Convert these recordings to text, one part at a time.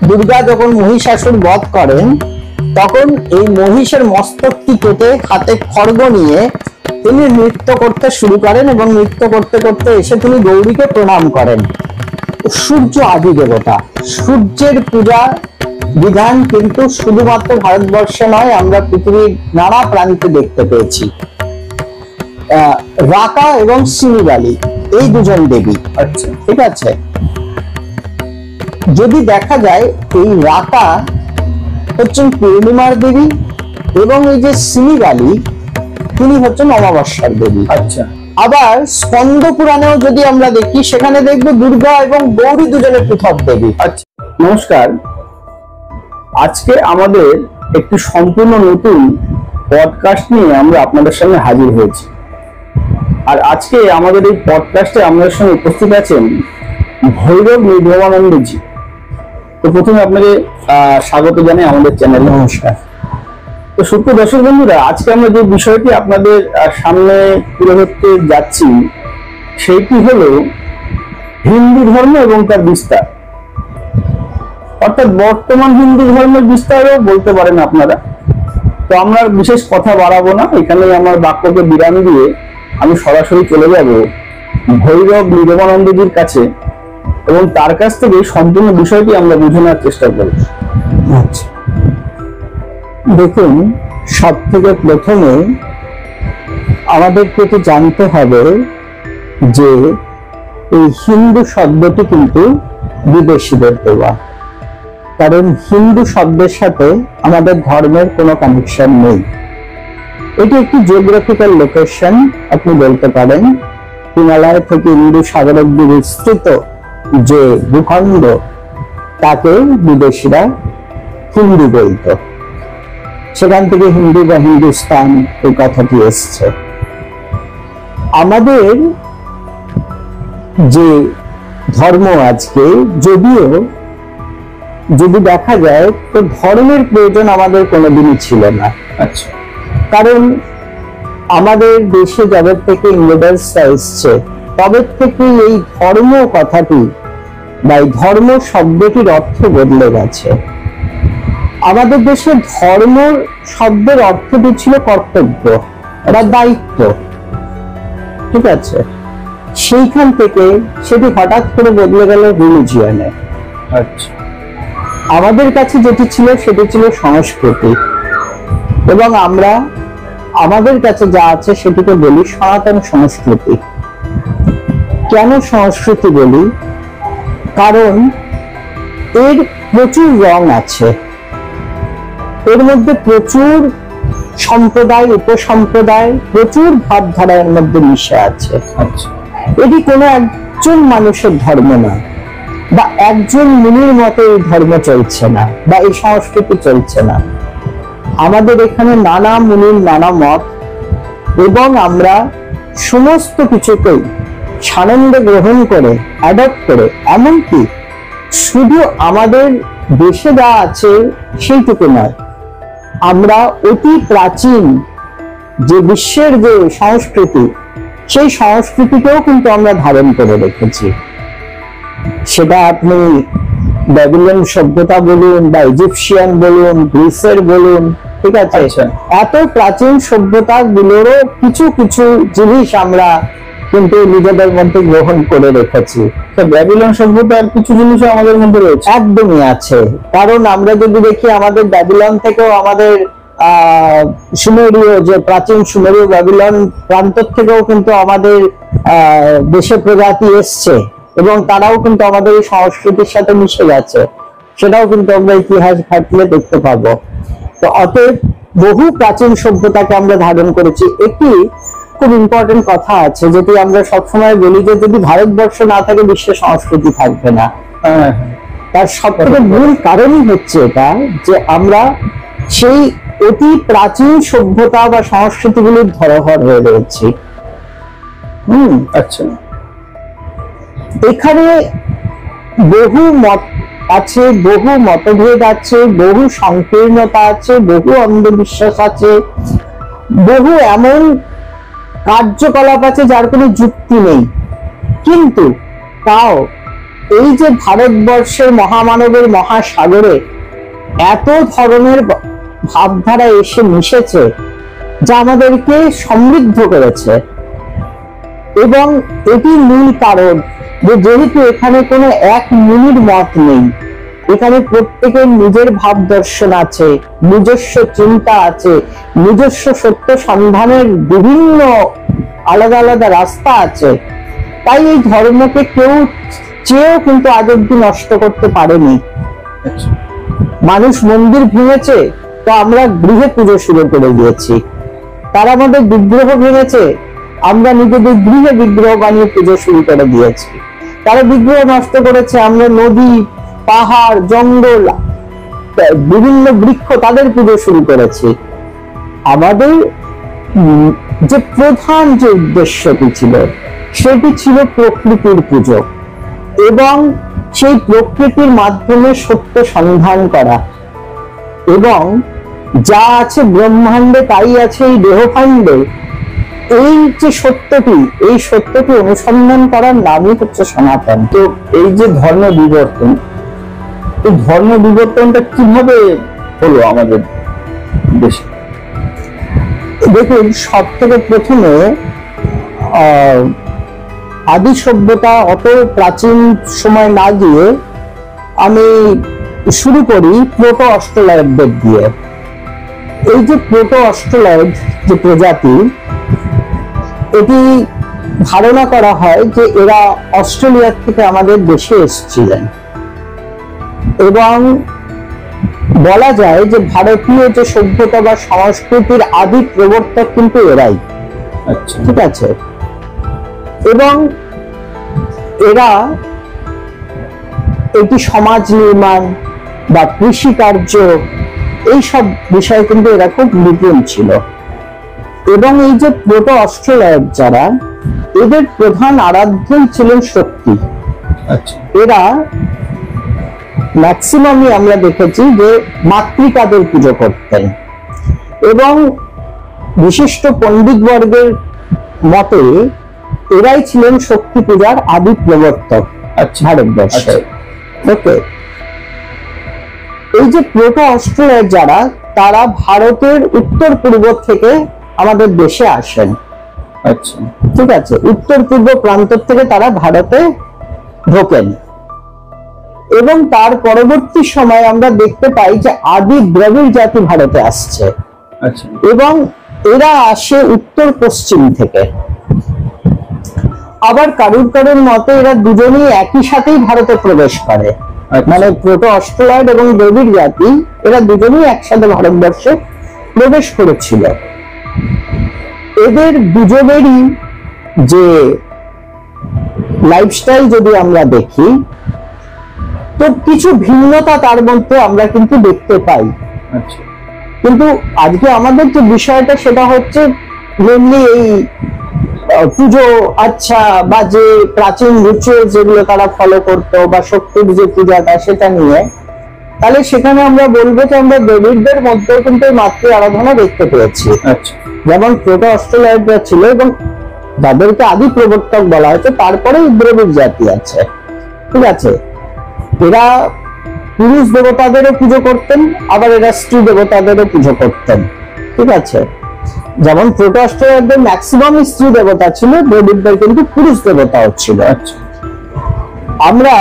দুর্গা যখন মহিষাসুর বধ করেন তখন এই মহিষের মস্তকটি কেটে হাতে খড়গ নিয়ে তিনি নৃত্য করতে শুরু করেন এবং নৃত্য করতে করতে এসে তিনি গৌরীকে প্রণাম করেন। সূর্য আদি দেবতা, সূর্যের পূজা বিধান কিন্তু শুধুমাত্র ভারতবর্ষে নয়, আমরা পৃথিবীর নানা প্রান্তে দেখতে পেয়েছি। রাকা এবং সিমিবালি এই দুজন দেবী। আচ্ছা, ঠিক আছে। যদি দেখা যায় এই রাকা হচ্ছেন পূর্ণিমার দেবী এবং এই যে সিমিবালি তিনি হচ্ছেন অমাবস্যার দেবী। আচ্ছা, আবার স্কন্দ পুরাণেও যদি আমরা দেখি সেখানে দেখবো দুর্গা এবং গৌরী দুজনের পৃথক দেবী। আচ্ছা, নমস্কার। আজকে আমাদের একটি সম্পূর্ণ নতুন পডকাস্ট নিয়ে আমরা আপনাদের সামনে হাজির হয়েছি। আর আজকে আমাদের এই পডকাস্টে আমাদের সঙ্গে উপস্থিত আছেন ভৈরব নির্ভবানন্দজি। তো প্রথমে আপনাকে স্বাগত জানাই আমাদের চ্যানেলে। নমস্কার। তো সুপ্রিয় দর্শক বন্ধুরা, আজকে আমরা যে বিষয়টি আপনাদের সামনে তুলে ধরতে যাচ্ছি সেইটি হলো হিন্দু ধর্ম এবং তার বিস্তার, অর্থাৎ বর্তমান হিন্দু ধর্মের বিস্তারও বলতে পারেন আপনারা। তো আমরা বিশেষ কথা বাড়াবো না, এখানে আমার বাক্যকে বিরাম দিয়ে আমি সরাসরি চলে যাব ভৈরব নির্ভবানন্দজির কাছে এবং তার কাছ থেকে সম্পূর্ণ বিষয়টি আমরা বুঝে নেওয়ার চেষ্টা করব। আচ্ছা, দেখুন, সব থেকে প্রথমে আমাদেরকে তো জানতে হবে যে এই হিন্দু শব্দটি কিন্তু বিদেশিদের দেওয়া, কারণ হিন্দু শব্দের সাথে আমাদের ধর্মের কোনো কানেকশন নেই। এটি একটি জিওগ্রাফিক্যাল লোকেশন আপনি বলতে পারেন। হিমালয় থেকে ইন্দু সাগর অব্দি বিস্তৃত যে ভূখণ্ড তাকে বিদেশিরা হিন্দু বলতো, সেখান থেকে হিন্দু বা হিন্দুস্তান এই কথাটি এসছে। আমাদের যে ধর্ম আজকে, যদিও যদি দেখা যায় তো ধর্মের প্রয়োজন আমাদের কোনোদিনই ছিল না। আচ্ছা, কারণ আমাদের দেশে যবে থেকে ইংরেজরা এসছে তবে থেকে এই ধর্ম কথাটি বা এই ধর্ম শব্দটির অর্থ বদলে গেছে। আমাদের দেশে ধর্ম শব্দের অর্থটি ছিল কর্তব্য বা দায়িত্ব, ঠিক আছে। সেইখান থেকে সেটি হঠাৎ করে বদলে গেল রিলিজিয়নে। আচ্ছা, আমাদের কাছে যেটি ছিল সেটি ছিল সংস্কৃতি, এবং আমরা আমাদের কাছে যা আছে সেটিকে বলি সনাতন সংস্কৃতি। কেন সংস্কৃতি বলি? কারণ এর প্রচুর রং আছে, এর মধ্যে প্রচুর সম্প্রদায় উপসম্প্রদায় প্রচুর ভাবধারা এর মধ্যে মিশে আছে। আচ্ছা, এটি কোনো একজন মানুষের ধর্ম না, বা একজন মুনির মতো এই ধর্ম চলছে না বা এই সংস্কৃতি চলছে না। আমাদের এখানে নানা মুনির নানা মত, এবং আমরা সমস্ত কিছুকেই সানন্দে গ্রহণ করে অ্যাডপ্ট করে, এমনকি শুধু আমাদের দেশে যা আছে সেইটুকু নয়, আমরা অতি প্রাচীন যে বিশ্বের যে সংস্কৃতি সেই সংস্কৃতিকেও কিন্তু আমরা ধারণ করে রেখেছি। সেটা আপনি ব্যাবিলন সভ্যতা বলুন বা ইজিপশিয়ান বলুন, গ্রিসের বলুন, ঠিক আছে। এত প্রাচীন সভ্যতা গুলোরও কিছু কিছু জিনিস আমরা কিন্তু নিজেদের মধ্যে গ্রহণ করে রেখেছি। ব্যাবিলন সভ্যতার কিছু জিনিসও আমাদের মধ্যে রয়েছে, একদমই আছে। কারণ আমরা যদি দেখি আমাদের ব্যাবিলন থেকেও আমাদের সুমেরীয় যে প্রাচীন সুমেরীয় ব্যাবিলন প্রান্ত থেকেও কিন্তু আমাদের দেশে প্রজাতি এসছে, এবং তারাও কিন্তু আমাদের এই সংস্কৃতির সাথে মিশে গেছে। সেটাও কিন্তু আমরা ইতিহাস ঘাটলে দেখতে পাবো। তো অতএব বহু প্রাচীন সভ্যতাকে আমরা ধারণ করেছি। একটি খুব ইম্পর্টেন্ট কথা আছে যেটি আমরা সবসময় বলি, যে যদি ভারতবর্ষ না থাকে বিশ্বে সংস্কৃতি থাকবে না। তার সবথেকে মূল কারণই হচ্ছে এটা, যে আমরা সেই অতি প্রাচীন সভ্যতা বা সংস্কৃতিগুলির ধরোহর হয়ে রয়েছি। আচ্ছা, এখানে বহু মত আছে, বহু মতভেদ আছে, বহু সংকীর্ণতা আছে, বহু অন্ধবিশ্বাস আছে, বহু এমন কার্যকলাপ আছে যার কোনো যুক্তি নেই, কিন্তু তাও এই যে ভারতবর্ষের মহামানবের মহাসাগরে এত ধরনের ভাবধারা এসে মিশেছে যা আমাদেরকে সমৃদ্ধ করেছে, এবং এটি মূল কারণ যে যেহেতু এখানে কোনো এক মুনির মত নেই, এখানে প্রত্যেকের নিজের ভাব দর্শন আছে, নিজস্ব চিন্তা আছে, নিজস্ব সত্য সন্ধানের বিভিন্ন আলাদা আলাদা রাস্তা আছে, তাই এই ধর্মকে কেউ চেয়েও কিন্তু আজ অব্দি নষ্ট করতে পারেনি। মানুষ মন্দির ভেঙেছে তো আমরা গৃহে পুজো শুরু করে দিয়েছি, তারা আমাদের বিগ্রহ ভেঙেছে, আমরা নিজেদের গৃহে বিগ্রহ বানিয়ে পুজো শুরু করে দিয়েছি। তারা বিগ্রহ নষ্ট করেছে, আমরা নদী, পাহাড়, জঙ্গল, বিভিন্ন বৃক্ষ তাদের পুজো শুরু করেছি। আমাদের যে প্রধান যে উদ্দেশ্যটি ছিল সেটি ছিল প্রকৃতির পুজো, এবং সেই প্রকৃতির মাধ্যমে সত্য সন্ধান করা, এবং যা আছে ব্রহ্মাণ্ডে তাই আছে এই দেহকাণ্ডে, এই যে সত্যটি, এই সত্যটি অনুসন্ধান করার নামই হচ্ছে সনাতন। তো এই যে ধর্ম বিবর্তন, এই ধর্ম বিবর্তনটা কিভাবে হলো আমাদের দেশে? দেখুন, সব থেকে প্রথমে আদি সভ্যতা অত প্রাচীন সময় না গিয়ে আমি শুরু করি প্রোটো অস্ট্রেলয়েডদের দিয়ে। এই যে প্রোটো অস্ট্রেলয়েড যে প্রজাতি, এটি ধারণা করা হয় যে এরা অস্ট্রেলিয়া থেকে আমাদের দেশে এসেছিলেন, এবং বলা যায় যে ভারতীয় যে সভ্যতা বা সংস্কৃতির আদি প্রবর্তক কিন্তু এরাই। আচ্ছা, ঠিক আছে। এবং এরা এটি সমাজ নির্মাণ বা কৃষি কার্য এইসব বিষয়ে কিন্তু এরা খুব নিপুণ ছিল। এবং এই যে প্রোটো অস্ট্রেলয়েড যারা, এদের প্রধান আরাধ্যই ছিলেন শক্তি। আচ্ছা, এরা ম্যাক্সিমামই আমরা দেখেছি যে মাতৃকাদের পুজো করতেন, এবং বিশিষ্ট পণ্ডিত বর্গের মতে এরাই ছিলেন শক্তি পূজার আদি প্রবর্তক ভারতবর্ষে। ওকে, এই যে প্রোটো অস্ট্রেলয়েড যারা, তারা ভারতের উত্তর পূর্ব থেকে আমাদের দেশে আসেন। আচ্ছা, ঠিক আছে, উত্তর পূর্ব প্রান্ত থেকে তারা ভারতে ঢোকেন, এবং তার পরবর্তী সময় আমরা দেখতে পাই যে আদি দ্রবিড় জাতি ভারতে আসছে। আচ্ছা, এবং এরা আসে উত্তর পশ্চিম থেকে। আবার কারুর কারুর মতে এরা দুজনেই একই সাথেই ভারতে প্রবেশ করে, মানে প্রোটো অস্ট্রেলয়েড এবং দ্রবিড় জাতি এরা দুজনেই একসাথে ভারতবর্ষে প্রবেশ করেছিল। এদের দুজনেরই যে লাইফস্টাইল যদি আমরা দেখি, তো কিছু ভিন্নতা তার মধ্যে আমরা কিন্তু দেখতে পাই। আচ্ছা, কিন্তু আজকে আমাদের যে বিষয়টা সেটা হচ্ছে মেনলি এই পুজো, আচ্ছা, বা যে প্রাচীন রিচুয়াল যেগুলো তারা ফলো করতো, বা শক্তির যে পূজাটা সেটা নিয়ে। তাহলে সেখানে আমরা বলবো যে আমরা দ্রবিড়দের মধ্যেও কিন্তু মাতৃ আরাধনা দেখতে পেয়েছি। আচ্ছা, যেমন প্রোটো অস্ট্রেলয়েডরা ছিল, এবং যাদেরকে আদি প্রবর্তক বলা হয়েছে, তারপরে দ্রবিড় জাতি আছে। ঠিক আছে, এরা পুরুষ দেবতাদেরও পুজো করতেন, আবার এরা স্ত্রী দেবতাদেরও পুজো করতেন। ঠিক আছে, যেমন প্রোটো অস্ট্রেলয়েডদের ম্যাক্সিমাম স্ত্রী দেবতা ছিল, দ্রবিড়দের কিন্তু পুরুষ দেবতাও ছিল। আচ্ছা, আমরা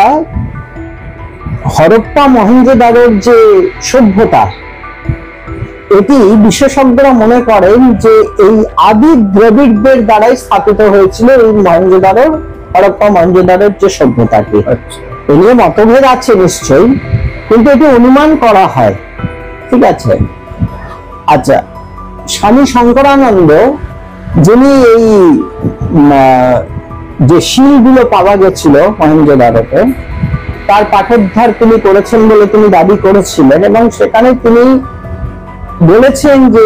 হরপ্পা মহেঞ্জোদারোর যে সভ্যতা, এটি বিশেষজ্ঞরা মনে করেন যে এই আদি দ্রবিড়দের দ্বারাই স্থাপিত হয়েছিল এই মহেঞ্জোদারোর, হরপ্পা মহেঞ্জোদারোর যে সভ্যতাটি। আচ্ছা, এ নিয়ে মতভেদ আছে নিশ্চয়ই, কিন্তু এটি অনুমান করা হয়। ঠিক আছে। আচ্ছা, স্বামী শঙ্করানন্দ, যিনি এই যে শিলগুলো পাওয়া গেছিল মহেঞ্জোদারোতে, তার পাঠোদ্ধার তিনি করেছেন বলে তিনি দাবি করেছিলেন, এবং সেখানে তিনি বলেছেন যে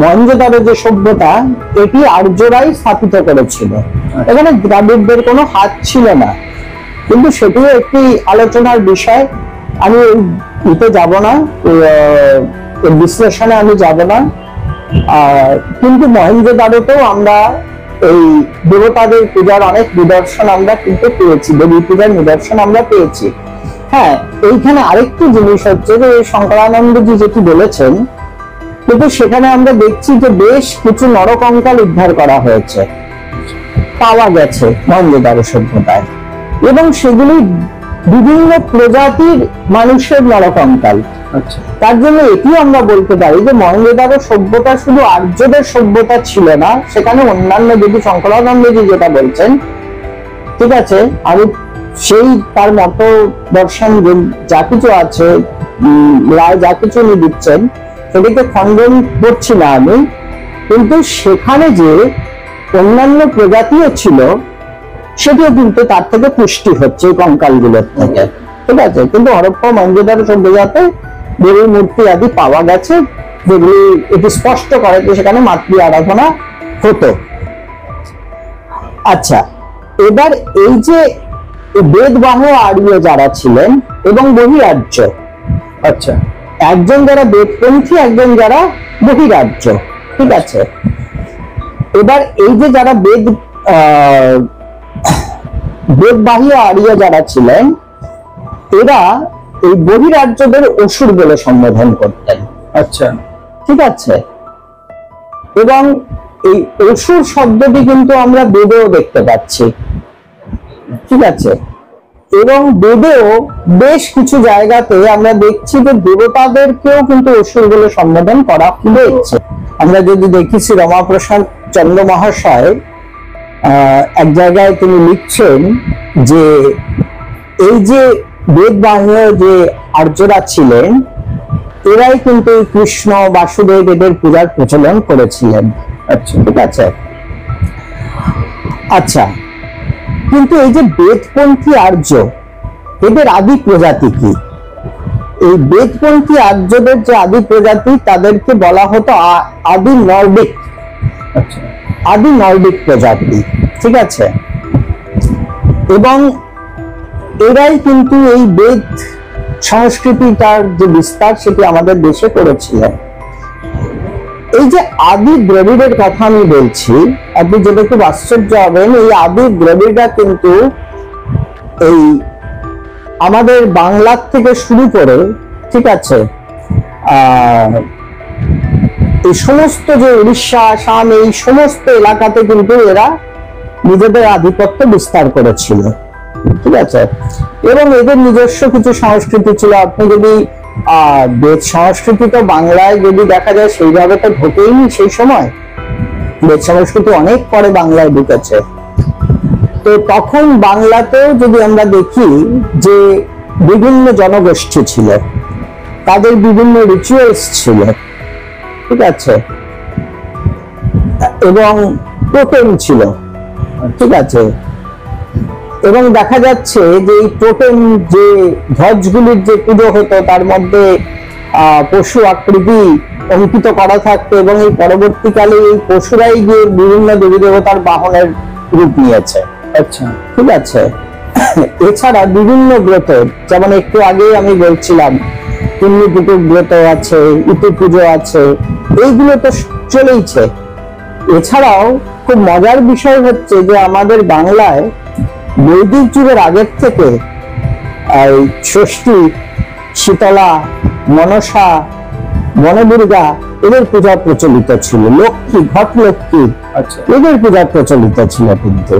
মহেঞ্জোদারো যে সভ্যতা, এটি আর্যরাই স্থাপিত করেছিল, এখানে দ্রাবিড়দের কোনো হাত ছিল না। কিন্তু সেটিও একটি আলোচনার বিষয়, আমি এতে যাব না, বিশ্লেষণে আমি যাব না। কিন্তু মহেঞ্জোদারোতেও আমরা এই দেবতাদের পূজার অনেক নিদর্শন আমরা কিন্তু পেয়েছি, দেবী পূজার নিদর্শন আমরা পেয়েছি। হ্যাঁ, এইখানে আরেকটি জিনিস হচ্ছে যে শঙ্করানন্দজি যেটি বলেছেন, কিন্তু সেখানে আমরা দেখছি যে বেশ কিছু নরকঙ্কাল উদ্ধার করা হয়েছে, পাওয়া গেছে মহেঞ্জোদারো সভ্যতায়, এবং সেগুলি বিভিন্ন প্রজাতির মানুষের নরকঙ্কাল। তার জন্য এটিও আমরা বলতে পারি যে মহেঞ্জোদারো সভ্যতা শুধু আর্যদের সভ্যতা ছিল না, সেখানে অন্যান্য যদি শঙ্করানন্দজি যেটা বলছেন, ঠিক আছে, আমি সেই তার মত দর্শন যা কিছু আছে, রায় যা কিছু উনি দিচ্ছেন সেটাকে খণ্ডন করছি না আমি, কিন্তু সেখানে যে অন্যান্য প্রজাতিও ছিল সেটিও কিন্তু তার থেকে পুষ্টি হচ্ছে এই কঙ্কালগুলোর থেকে, ঠিক আছে। কিন্তু হরপ্পা মহেঞ্জোদারো সভ্যতাতে দেবীর মূর্তি আদি পাওয়া গেছে, যেগুলি এটি স্পষ্ট করে যে সেখানে মাতৃ আরাধনা হতো। আচ্ছা, এবার এই যে বেদবাহ আর্য যারা ছিলেন এবং বহিরার্য, আচ্ছা, একজন যারা বেদপন্থী, একজন যারা বহিরার্য, ঠিক আছে। এবার এই যে যারা বেদবাহী আর্য যারা ছিলেন, এরা এই বহিরার্যদের অসুর বলে সম্বোধন করতেন। আচ্ছা, ঠিক আছে। এবং এই অসুর শব্দটি কিন্তু আমরা বেদেও দেখতে পাচ্ছি, ঠিক আছে। এবং বেদেও বেশ কিছু জায়গাতে আমরা দেখছি যে দেবতাদেরকেও কিন্তু অসুর বলে সম্বোধন করা হয়েছে। আমরা যদি দেখি শ্রী রমাপ্রসাদ চন্দ্র মহাশয় এক জায়গায় তিনি লিখছেন যে এই যে বেদবাহ্য যে আর্যরা ছিলেন, এরাই কিন্তু কৃষ্ণ বাসুদেব এদের পূজার প্রচলন করেছিলেন। আচ্ছা, ঠিক আছে। আচ্ছা, কিন্তু এই যে বেদপন্থী আর্য, এদের আদি প্রজাতি কি? এই বেদপন্থী আর্যদের যে আদি প্রজাতি, তাদেরকে বলা হতো আদি নর্ডিক, আদি নর্ডিক প্রজাতি, ঠিক আছে। এবং এরাই কিন্তু এই বেদ সংস্কৃতিটার যে বিস্তার সেটি আমাদের দেশে করেছিলেন। এই যে আদি দ্রবিড়ের কথা আমি বলছি, আপনি যেটা খুব আশ্চর্য হবেন, এই আদি দ্রবিড়রা কিন্তু এই আমাদের বাংলার থেকে শুরু করে, ঠিক আছে, এই সমস্ত যে উড়িষ্যা, আসাম, এই সমস্ত এলাকাতে কিন্তু এরা নিজেদের আধিপত্য বিস্তার করেছিল, ঠিক আছে। এবং এদের নিজস্ব কিছু সংস্কৃতি ছিল। আপনি যদি বেদ সংস্কৃতি তো বাংলায় যদি দেখা যায় সেইভাবে তো ঢোকেইনি সেই সময়, বেদ সংস্কৃতি অনেক পরে বাংলায় ঢুকেছে। তো তখন বাংলাতেও যদি আমরা দেখি যে বিভিন্ন জনগোষ্ঠী ছিল, তাদের বিভিন্ন রিচুয়ালস ছিল, ঠিক আছে, এবং টোটেম ছিল, ঠিক আছে। এবং দেখা যাচ্ছে যে এই টোটেম যে ধ্বজগুলির যে পুজো হতো, তার মধ্যে পশু আকৃতি অঙ্কিত করা থাকতো, এবং এই পরবর্তীকালে এই পশুরাই গিয়ে বিভিন্ন দেবী দেবতার বাহনের রূপ নিয়েছে। আচ্ছা, ঠিক আছে। এছাড়া বিভিন্ন ব্রত, যেমন একটু আগেই আমি বলছিলাম পুণ্যপুকুর ব্রত আছে, ইতু পুজো আছে, এইগুলো তো চলেইছে। এছাড়াও খুব মজার বিষয় হচ্ছে যে আমাদের বাংলায় বৈদিক যুগের আগের থেকে ষষ্ঠী, শীতলা, মনসা, বনদুর্গা এদের পূজা প্রচলিত ছিল, লক্ষ্মী, ঘট লক্ষ্মী, এদের পূজা প্রচলিত ছিল কিন্তু।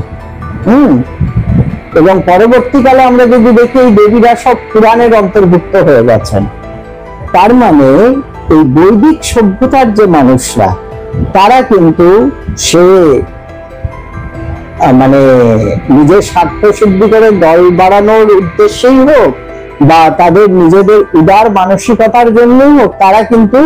এবং পরবর্তীকালে আমরা যদি দেখি এই দেবীরা সব পুরাণের অন্তর্ভুক্ত হয়ে গেছেন। তার মানে এই বৈদিক সভ্যতার যে মানুষরা, তারা কিন্তু সে মানে নিজের স্বার্থ সিদ্ধি করে দল বাড়ানোর উদ্দেশ্যেই হোক বা তাদের নিজেদের উদার মানসিকতার জন্যই হোক, তারা কিন্তু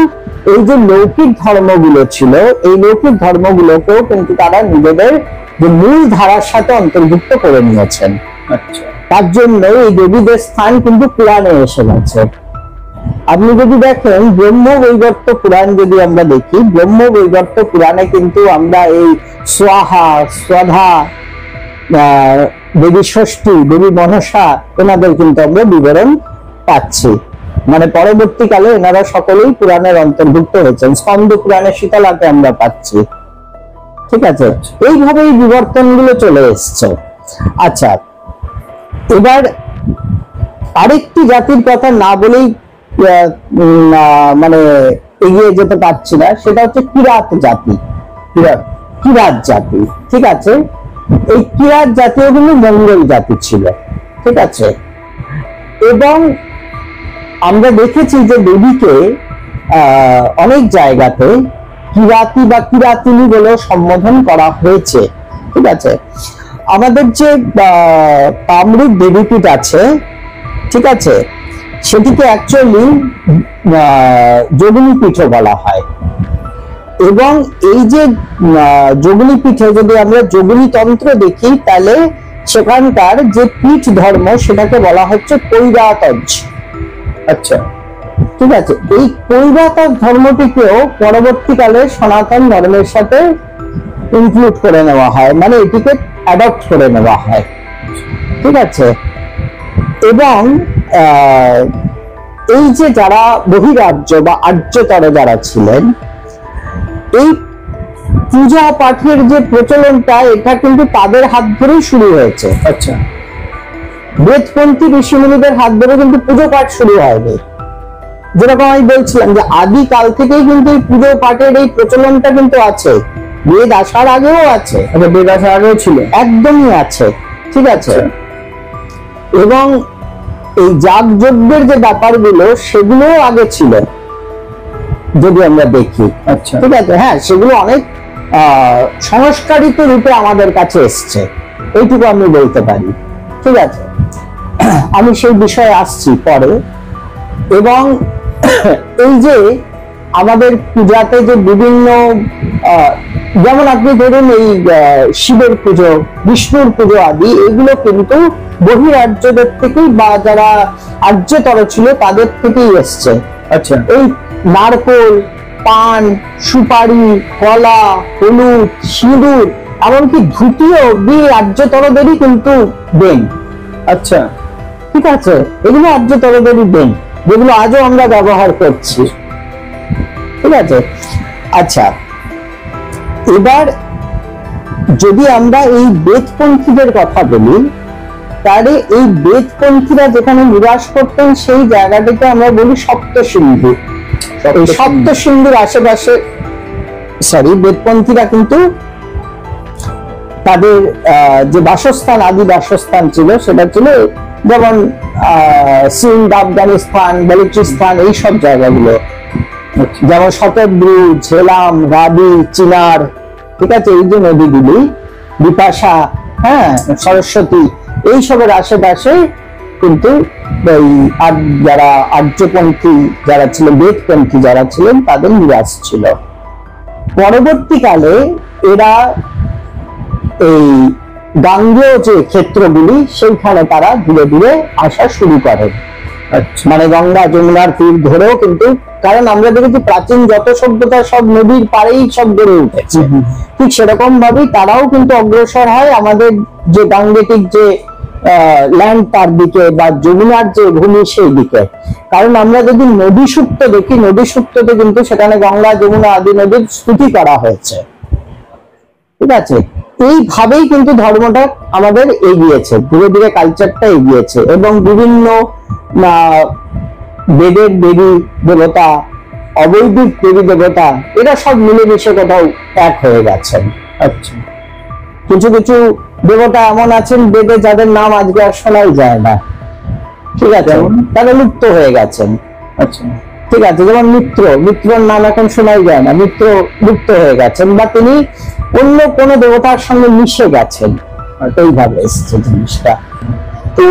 এই যে লৌকিক ধর্মগুলো ছিল, এই লৌকিক ধর্মগুলোকেও কিন্তু তারা নিজেদের যে মূল ধারার সাথে অন্তর্ভুক্ত করে নিয়েছেন। তার জন্য এই দেবীদের স্থান কিন্তু পুরাণে এসে গেছে। আপনি যদি দেখেন ব্রহ্ম বৈবর্ত পুরাণ যদি আমরা দেখি, ব্রহ্ম বৈবর্ত পুরাণে কিন্তু আমরা এই স্বাহা, স্বধা, দেবী ষষ্ঠী, দেবী মনসা, এনাদের কিন্তু আমরা বিবরণ পাচ্ছি। মানে পরবর্তীকালে এনারা সকলেই পুরাণের অন্তর্ভুক্ত হয়েছেন। স্কন্দ পুরাণে শীতলাকে আমরা পাচ্ছি, ঠিক আছে, এইভাবেই বিবর্তনগুলো চলে এসছে। আচ্ছা, এবার আরেকটি জাতির কথা না বলেই মানে এগিয়ে যেতে পারছি না, সেটা হচ্ছে কিরাত জাতি। কিরাত জাতি, ঠিক আছে, এই কিরাত জাতিও কিন্তু মঙ্গল জাতি ছিল, ঠিক আছে। এবং আমরা দেখেছি যে দেবীকে অনেক জায়গাতে কিরাতি বা কিরাতিনী বলে সম্বোধন করা হয়েছে, ঠিক আছে। আমাদের যে কামরূপ দেবীপীঠ আছে, ঠিক আছে, সেটিকে অ্যাকচুয়ালি যোগিনী পীঠও বলা হয়। এবং এই যে যোগিনী পীঠে যদি আমরা যোগিনী তন্ত্র দেখি, তাহলে সেখানকার যে পীঠ ধর্ম সেটাকে বলা হচ্ছে কৈরাতজ। আচ্ছা, ঠিক আছে, এই কৈরাতজ ধর্মটিকেও পরবর্তীকালে সনাতন ধর্মের সাথে ইনক্লুড করে নেওয়া হয়, মানে এটিকে অ্যাডপ্ট করে নেওয়া হয়, ঠিক আছে। এবং এই যে যারা বহিরার্য বা আর্যতর যারা ছিলেন, এই পূজা পাঠের যে প্রচলনটা, এটা কিন্তু তাদের হাত ধরেই শুরু হয়েছে। আচ্ছা, বেদপন্থী ঋষিমুনিদের হাত ধরে কিন্তু পুজো পাঠ শুরু হয়নি। যেরকম আমি বলছিলাম যে আদি কাল থেকেই কিন্তু এই পুজো পাঠের এই প্রচলনটা কিন্তু আছে, বেদ আসার আগেও আছে। বেদ আসার আগেও ছিল, একদমই আছে, ঠিক আছে। এবং এই যাগ যজ্ঞের যে ব্যাপারগুলো, সেগুলো আগে ছিল যদি আমরা দেখি। আচ্ছা, ঠিক আছে, হ্যাঁ, সেগুলো অনেক সংস্কারিত রূপে আমাদের কাছে এসছে, এইটুকু আমি বলতে পারি, ঠিক আছে। আমি সেই বিষয়ে আসছি পরে। এবং এই যে আমাদের পূজাতে যে বিভিন্ন যেমন আপনি ধরুন এই শিবের পুজো, বিষ্ণুর পুজো আদি, এগুলো কিন্তু বহিরার্যদের থেকেই বা যারা আর্যতর ছিল তাদের থেকেই এসছে। আচ্ছা, এই নারকোল, পান, সুপারি, কলা, হলুদ, সিঁদুর, এমনকি ধুতিও অব্দি আর্যতরদেরই কিন্তু দেন। আচ্ছা, ঠিক আছে, এগুলো আর্যতরদেরই দেন, যেগুলো আজও আমরা ব্যবহার করছি, ঠিক আছে। আচ্ছা, এবার যদি আমরা এই বেদপন্থীদের কথা বলি, তাহলে এই বেদপন্থীরা যেখানে নিবাস করতেন সেই জায়গাটাকে আমরা বলি সপ্তসিন্ধু। এই সপ্তসিন্ধুর আশেপাশে বেদপন্থীরা কিন্তু তাদের যে বাসস্থান, আদি বাসস্থান ছিল, সেটা ছিল যেমন সিন্ধ, আফগানিস্তান, বলুচিস্তান, এই সব জায়গাগুলো, যেমন শতদ্রু, ঝেলাম, রাবি, চিনার, ঠিক আছে, এই যে নদীগুলি, বিপাশা, হ্যাঁ, সরস্বতী, এই সবের আশেপাশে কিন্তু যারা আর্যপন্থী যারা ছিল, বেদপন্থী যারা ছিলেন, তাদের নিবাস ছিল। পরবর্তীকালে এরা এই গাঙ্গেয় যে ক্ষেত্রগুলি, সেইখানে তারা ধীরে ধীরে আসা শুরু করেন। মানে গঙ্গা যমুনার তীর ধরেও কিন্তু, কারণ আমরা দেখেছি প্রাচীন যত সভ্যতা সব নদীর পাড়েই সব গড়ে উঠেছে, ঠিক সেরকম ভাবেই তারাও কিন্তু অগ্রসর হয় আমাদের যে গাঙ্গেটিক যে ল্যান্ড, তার দিকে, বা যমুনার যে ভূমি, সেই দিকে। কারণ আমরা যদি নদী সূক্ত দেখি, নদী সূক্ততে কিন্তু সেখানে গঙ্গা, যমুনা আদি নদীর স্তুতি করা হয়েছে, ঠিক আছে। এইভাবেই কিন্তু ধর্মটা আমাদের এগিয়েছে, ধীরে ধীরে কালচারটা এগিয়েছে। এবং বিভিন্ন বেদের দেবী দেবতা, অবৈদিক দেবী দেবতা, এরা সব মিলেমিশে কোথাও এক হয়ে গেছেন। আচ্ছা, কিছু কিছু দেবতা এমন আছেন বেদে যাদের নাম আজকে আর শোনাই যায় না, ঠিক আছে, তারা লুপ্ত হয়ে গেছেন। আচ্ছা, ঠিক আছে, যেমন মিত্রর নাম এখন শোনাই যায় না, মিত্র লুপ্ত হয়ে গেছেন, বা তিনি অন্য কোন দেবতার সঙ্গে মিশে গেছেন, এইভাবে এসেছে জিনিসটা। তো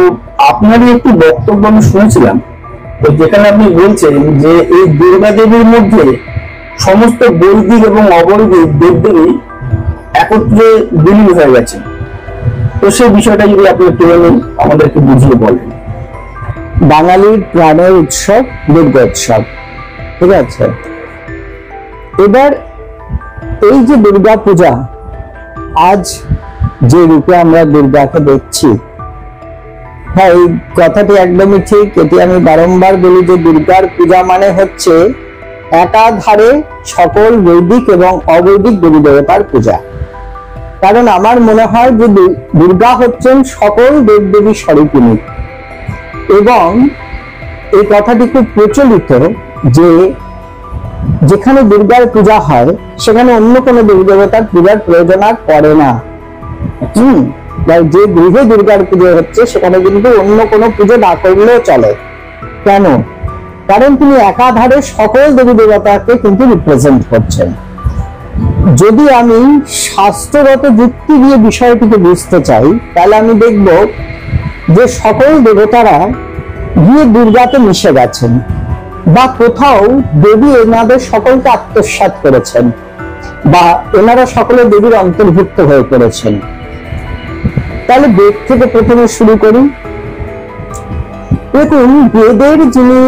আপনারই একটি বক্তব্য আমি শুনেছিলাম, যেখানে আপনি বলছেন যে এই দুর্গা দেবীর মধ্যে সমস্ত বৈদিক এবং অবৈদিক দেবদেবী একত্রে বিলীন হয়ে গেছে। তো সেই বিষয়টা যদি আপনি তুলে আমাদেরকে বুঝিয়ে বলেন। বাঙালির প্রাণের উৎসব দুর্গা উৎসব, ঠিক আছে। এবার এই যে দুর্গা পূজা, আজ যে রূপে আমরা দুর্গাকে দেখছি, হ্যাঁ, এই কথাটি একদমই ঠিক। এটি আমি বারংবার বলি যে দুর্গার পূজা মানে হচ্ছে একাধারে সকল বৈদিক এবং অবৈদিক দেবী দেবতার পূজা। কারণ আমার মনে হয় যে দুর্গা হচ্ছেন সকল দেবদেবী স্বরূপিণী, এবং এই কথাটি খুব প্রচলিত যে যেখানে দুর্গার পূজা হয় সেখানে অন্য কোনো দেবী দেবতার পূজার প্রয়োজন আর পড়ে না। যে গৃহে দুর্গার পুজো হচ্ছে সেখানে কিন্তু অন্য কোনো পুজো না করলেও চলে। কেন? কারণ তিনি একাধারে সকল দেবী দেবতাকে কিন্তু রিপ্রেজেন্ট করছেন। যদি আমি শাস্ত্রগত যুক্তি দিয়ে বিষয়টিকে বুঝতে চাই তাহলে আমি দেখব যে সকল দেবতারা গিয়ে দুর্গাতে মিশে গেছেন, বা কোথাও দেবী এনাদের সকলকে আত্মসাৎ করেছেন, বা এনারা সকলে দেবীর অন্তর্ভুক্ত হয়ে পড়েছেন। তাহলে বেদ থেকে প্রথমে শুরু করি। দেখুন, বেদের যিনি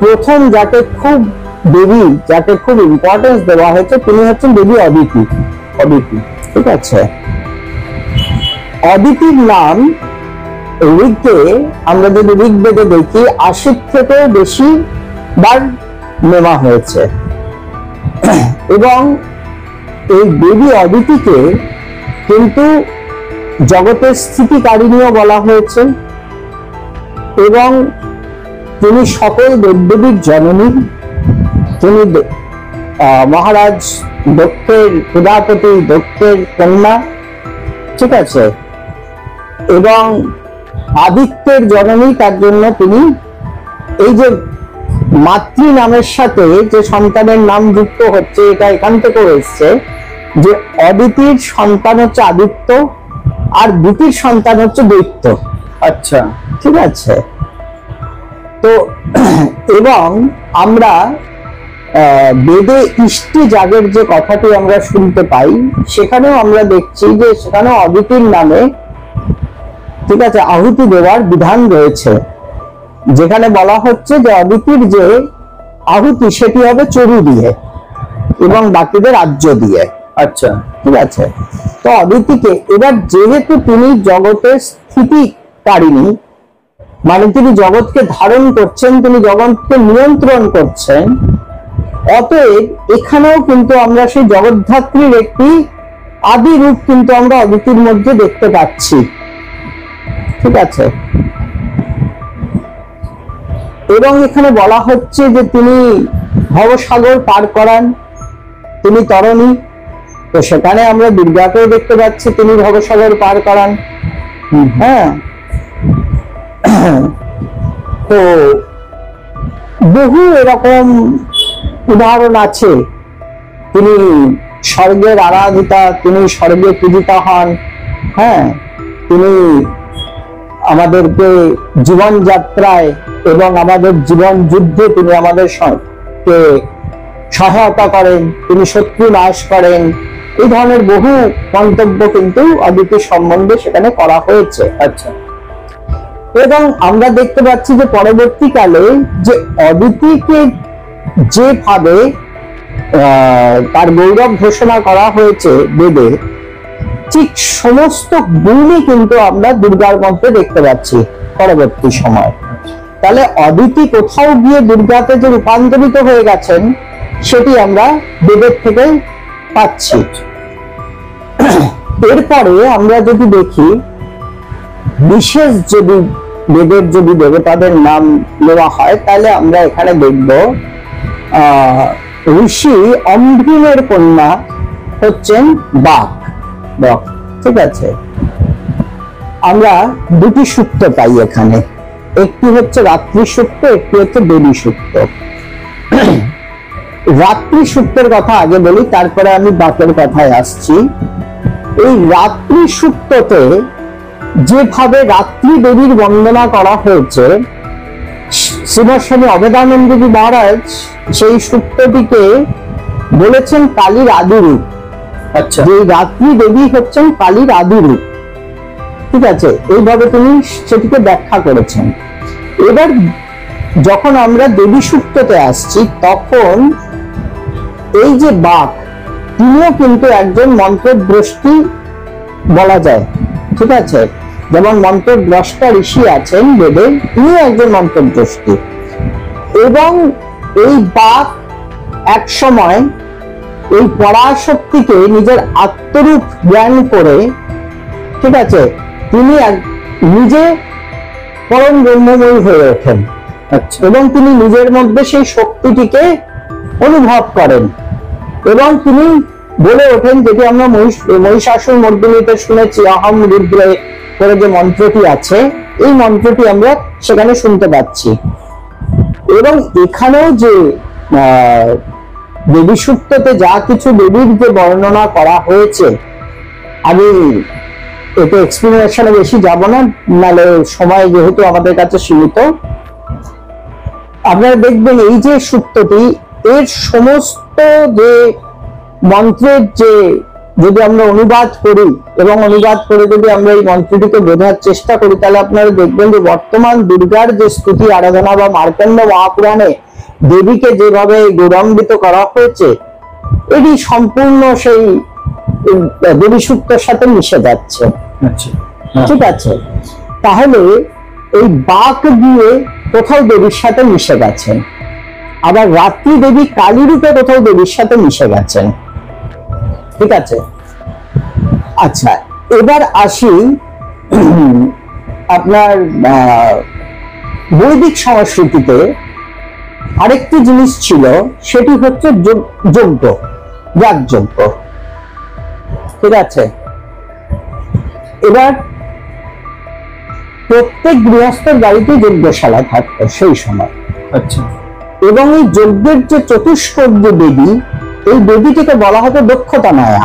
প্রথম যাকে খুব দেবী, যাকে খুব ইম্পর্টেন্স দেওয়া হয়েছে, তিনি হচ্ছেন দেবী অদিতি। অদিতি, ঠিক আছে। অদিতির নাম ঋগ্বে, আমরা যদি ঋগ্বেদে দেখি ৮০ থেকেও বেশি বার নেওয়া হয়েছে, এবং এই দেবী অদিতিকে কিন্তু জগতের স্থিতিকারিণীও বলা হয়েছে, এবং তিনি সকল দেবদেবীর জননী। তিনি মহারাজ দক্ষের প্রজাপতি, দক্ষের কন্যা, ঠিক আছে, এবং আদিত্যের জননী। তার জন্য তিনি এই যে মাতৃ নামের সাথে যে সন্তানের নাম যুক্ত হচ্ছে, এটা এখান থেকে এসছে যে অদিতির সন্তান হচ্ছে আদিত্য আর দিতির সন্তান হচ্ছে দৈত্য। আচ্ছা, ঠিক আছে। তো এবং আমরা বেদে ইষ্টি যাগের যে কথাটি আমরা শুনতে পাই, সেখানেও আমরা দেখছি যে সেখানে অদিতির নামে, ঠিক আছে, আহুতি দেওয়ার বিধান রয়েছে, যেখানে বলা হচ্ছে যে অদিতির যে আহুতি সেটি হবে চরু দিয়ে এবং বাকিদের রাজ্য দিয়ে। আচ্ছা, ঠিক আছে। তো অদিতিকে এবার যেহেতু তিনি জগতের স্থিতিকারিণী, মানে তিনি জগৎকে ধারণ করছেন, তিনি জগৎকে নিয়ন্ত্রণ করছেন, অতএব এখানেও কিন্তু আমরা সেই জগদ্ধাত্রীর একটি আদি রূপ কিন্তু আমরা অদিতির মধ্যে দেখতে পাচ্ছি। ঠিক আছে। এবং এখানে বলা হচ্ছে যে তিনি ভবসাগর পার করান, তিনি তরণী। তো সেখানে আমরা দুর্গাকেও দেখতে পাচ্ছি তিনি ভবসাগর পার করান। হ্যাঁ, তো বহু এরকম উদাহরণ আছে। তিনি স্বর্গের আরাধিতা, তিনি স্বর্গে পূজিতা হন। হ্যাঁ, তিনি আমাদেরকে জীবন যাত্রায় এবং আমাদের জীবন যুদ্ধে তিনি আমাদের সহায়তা করেন, তিনি শত্রু নাশ করেন। এই ধরনের বহু মন্তব্য কিন্তু অদিতি সম্বন্ধে সেখানে করা হয়েছে। আচ্ছা, এবং আমরা দেখতে পাচ্ছি যে পরবর্তীকালে যে অদিতিকে যেভাবে তার গৌরব ঘোষণা করা হয়েছে বেদে, ঠিক সমস্ত গুণই কিন্তু আমরা দুর্গার মধ্যে দেখতে পাচ্ছি পরবর্তী সময়। তাহলে অদিতি কোথাও গিয়ে দুর্গাতে যে রূপান্তরিত হয়ে গেছেন সেটি আমরা বেদের থেকে পাচ্ছি। এরপরে আমরা যদি দেখি, বিশেষ যদি বেদের যদি দেবতাদের নাম নেওয়া হয়, তাহলে আমরা এখানে দেখব ঋষি অম্ভীমের কন্যা হচ্ছেন বাক। ঠিক আছে। আমরা দুটি সূক্ত পাই এখানে, একটি হচ্ছে রাত্রি সূক্ত, একটি হচ্ছে দেবী সূক্ত। রাত্রি সূক্তের কথা আগে বলি, তারপরে আমি বাকের কথায় আসছি। এই রাত্রি সূক্ততে যেভাবে রাত্রি দেবীর বন্দনা করা হয়েছে, শ্রীমৎস্বামী অভেদানন্দজি মহারাজ সেই সূক্তটিকে বলেছেন কালীর আদিরূপ। আচ্ছা, যে রাত্রি দেবী হচ্ছেন কালীর আদিরূপ। ঠিক আছে, এইভাবে তিনি সেটিকে ব্যাখ্যা করেছেন। এবার যখন আমরা দেবী সূক্ততে আসছি, তখন এই যে বাক, তিনিও কিন্তু একজন মন্ত্রদ্রষ্টি বলা যায়। ঠিক আছে, যেমন মন্ত্রদ্রষ্টা ঋষি আছেন বেদে, তিনি একজন মন্ত্রদ্রষ্টি। এবং এই বাক এক সময় এই পরাশক্তিকে নিজের আত্মরূপ জ্ঞান করে, ঠিক আছে, তিনি নিজে পরম ব্রহ্মময়ী হয়ে ওঠেন। আচ্ছা। এবং তিনি নিজের মধ্যে সেই শক্তিটিকে অনুভব করেন এবং তিনি বলে ওঠেন, যেটি আমরা মহিষাসুর মর্দিনীতে শুনেছি, অহম রুদ্রে করে যে মন্ত্রটি আছে, এই মন্ত্রটি আমরা সেখানে শুনতে পাচ্ছি। এবং এখানেও যে দেবী সূক্ততে যা কিছু দেবীর যে বর্ণনা করা হয়েছে, আমি এতে এক্সপ্লেনেশনে বেশি যাব না, নাহলে সময় যেহেতু আমাদের কাছে সীমিত। আপনারা দেখবেন এই যে সূক্তটি, এর সমস্ত যে মন্ত্রের যে, যদি আমরা অনুবাদ করি এবং অনুবাদ করে যদি আমরা এই মন্ত্রটিকে বোঝার চেষ্টা করি, তাহলে আপনারা দেখবেন যে বর্তমান দুর্গার যে স্তুতি আরাধনা বা মার্কণ্ড মহাপুরাণে দেবীকে যেভাবে গৌরবান্বিত করা হয়েছে, এটি সম্পূর্ণ সেই দেবী সূক্তের সাথে মিশে যাচ্ছে। আচ্ছা, ঠিক আছে, তাহলে এই বাক দিয়ে কোথাও দেবীর সাথে মিশে গেছেন, আবার রাত্রি দেবী কালী রূপে কোথাও দেবীর সাথে মিশে গেছেন। ঠিক আছে, আচ্ছা, এবার আসি আপনার বৈদিক সংস্কৃতিতে আরেকটি জিনিস ছিল, সেটি হচ্ছে যজ্ঞ, যাগযজ্ঞ। ঠিক আছে, এবার প্রত্যেক গৃহস্থের বাড়িতে যজ্ঞশালা থাকতো সেই সময়। আচ্ছা। এবং এই যজ্ঞের যে চতুষ্পদ যে দেবী, এই দেবীটিকে বলা হতো দক্ষতা নায়া।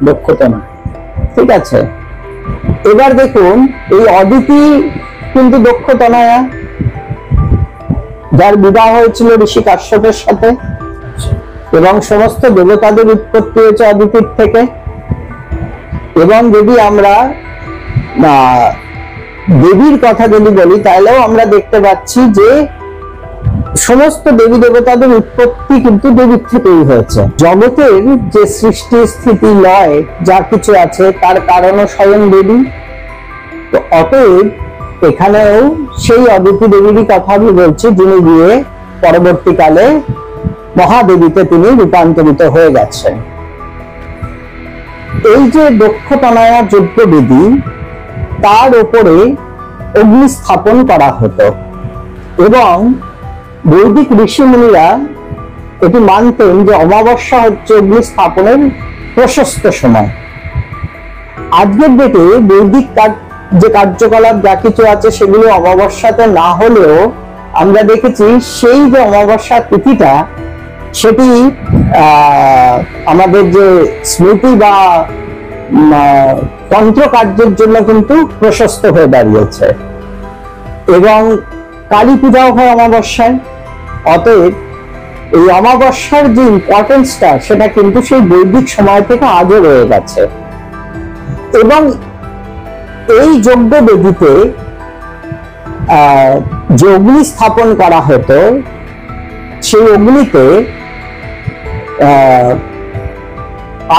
দক্ষতা না, ঠিক আছে, এবার দেখুন এই অদিতি কিন্তু দক্ষতা নায়া, যার বিবাহ হয়েছিল ঋষি কাশ্যপের সাথে, এবং সমস্ত দেবতাদের উৎপত্তি হয়েছে অদিতির থেকে। এবং যদি আমরা দেবীর কথা যদি বলি, তাহলেও আমরা দেখতে পাচ্ছি যে সমস্ত দেবী দেবতাদের উৎপত্তি কিন্তু দেবীর থেকেই হয়েছে। জগতের যে সৃষ্টি স্থিতি লয় যা কিছু আছে, তার কারণও স্বয়ং দেবী। তো অতএব এখানেও সেই অদিতি দেবীরই কথা আমি বলছি, যিনি গিয়ে পরবর্তীকালে মহাদেবীতে তিনি রূপান্তরিত হয়ে গেছেন। এই যে দক্ষতনয়া যজ্ঞবেদী, তার উপরে অগ্নি স্থাপন করা হতো এবং বৈদিক ঋষি মুনিরা এটি মানতেন যে অমাবস্যা হচ্ছে অগ্নি স্থাপনের প্রশস্ত সময়। আজকের ডেটে বৈদিক যে কার্যকলাপ যা কিছু আছে, সেগুলো অমাবস্যাতে না হলেও আমরা দেখেছি সেই যে অমাবস্যা তিথিটা, সেটি আমাদের যে স্মৃতি বা তন্ত্র কার্যের জন্য কিন্তু প্রশস্ত হয়ে দাঁড়িয়েছে। এবং কালী পূজাও হয় অমাবস্যায়। অতএব এই অমাবস্যার যে ইম্পর্টেন্সটা, সেটা কিন্তু সেই বৈদিক সময় থেকে আজও রয়ে গেছে। এবং এই যজ্ঞ বেদিতে যে অগ্নি স্থাপন করা হতো, সেই অগ্নিতে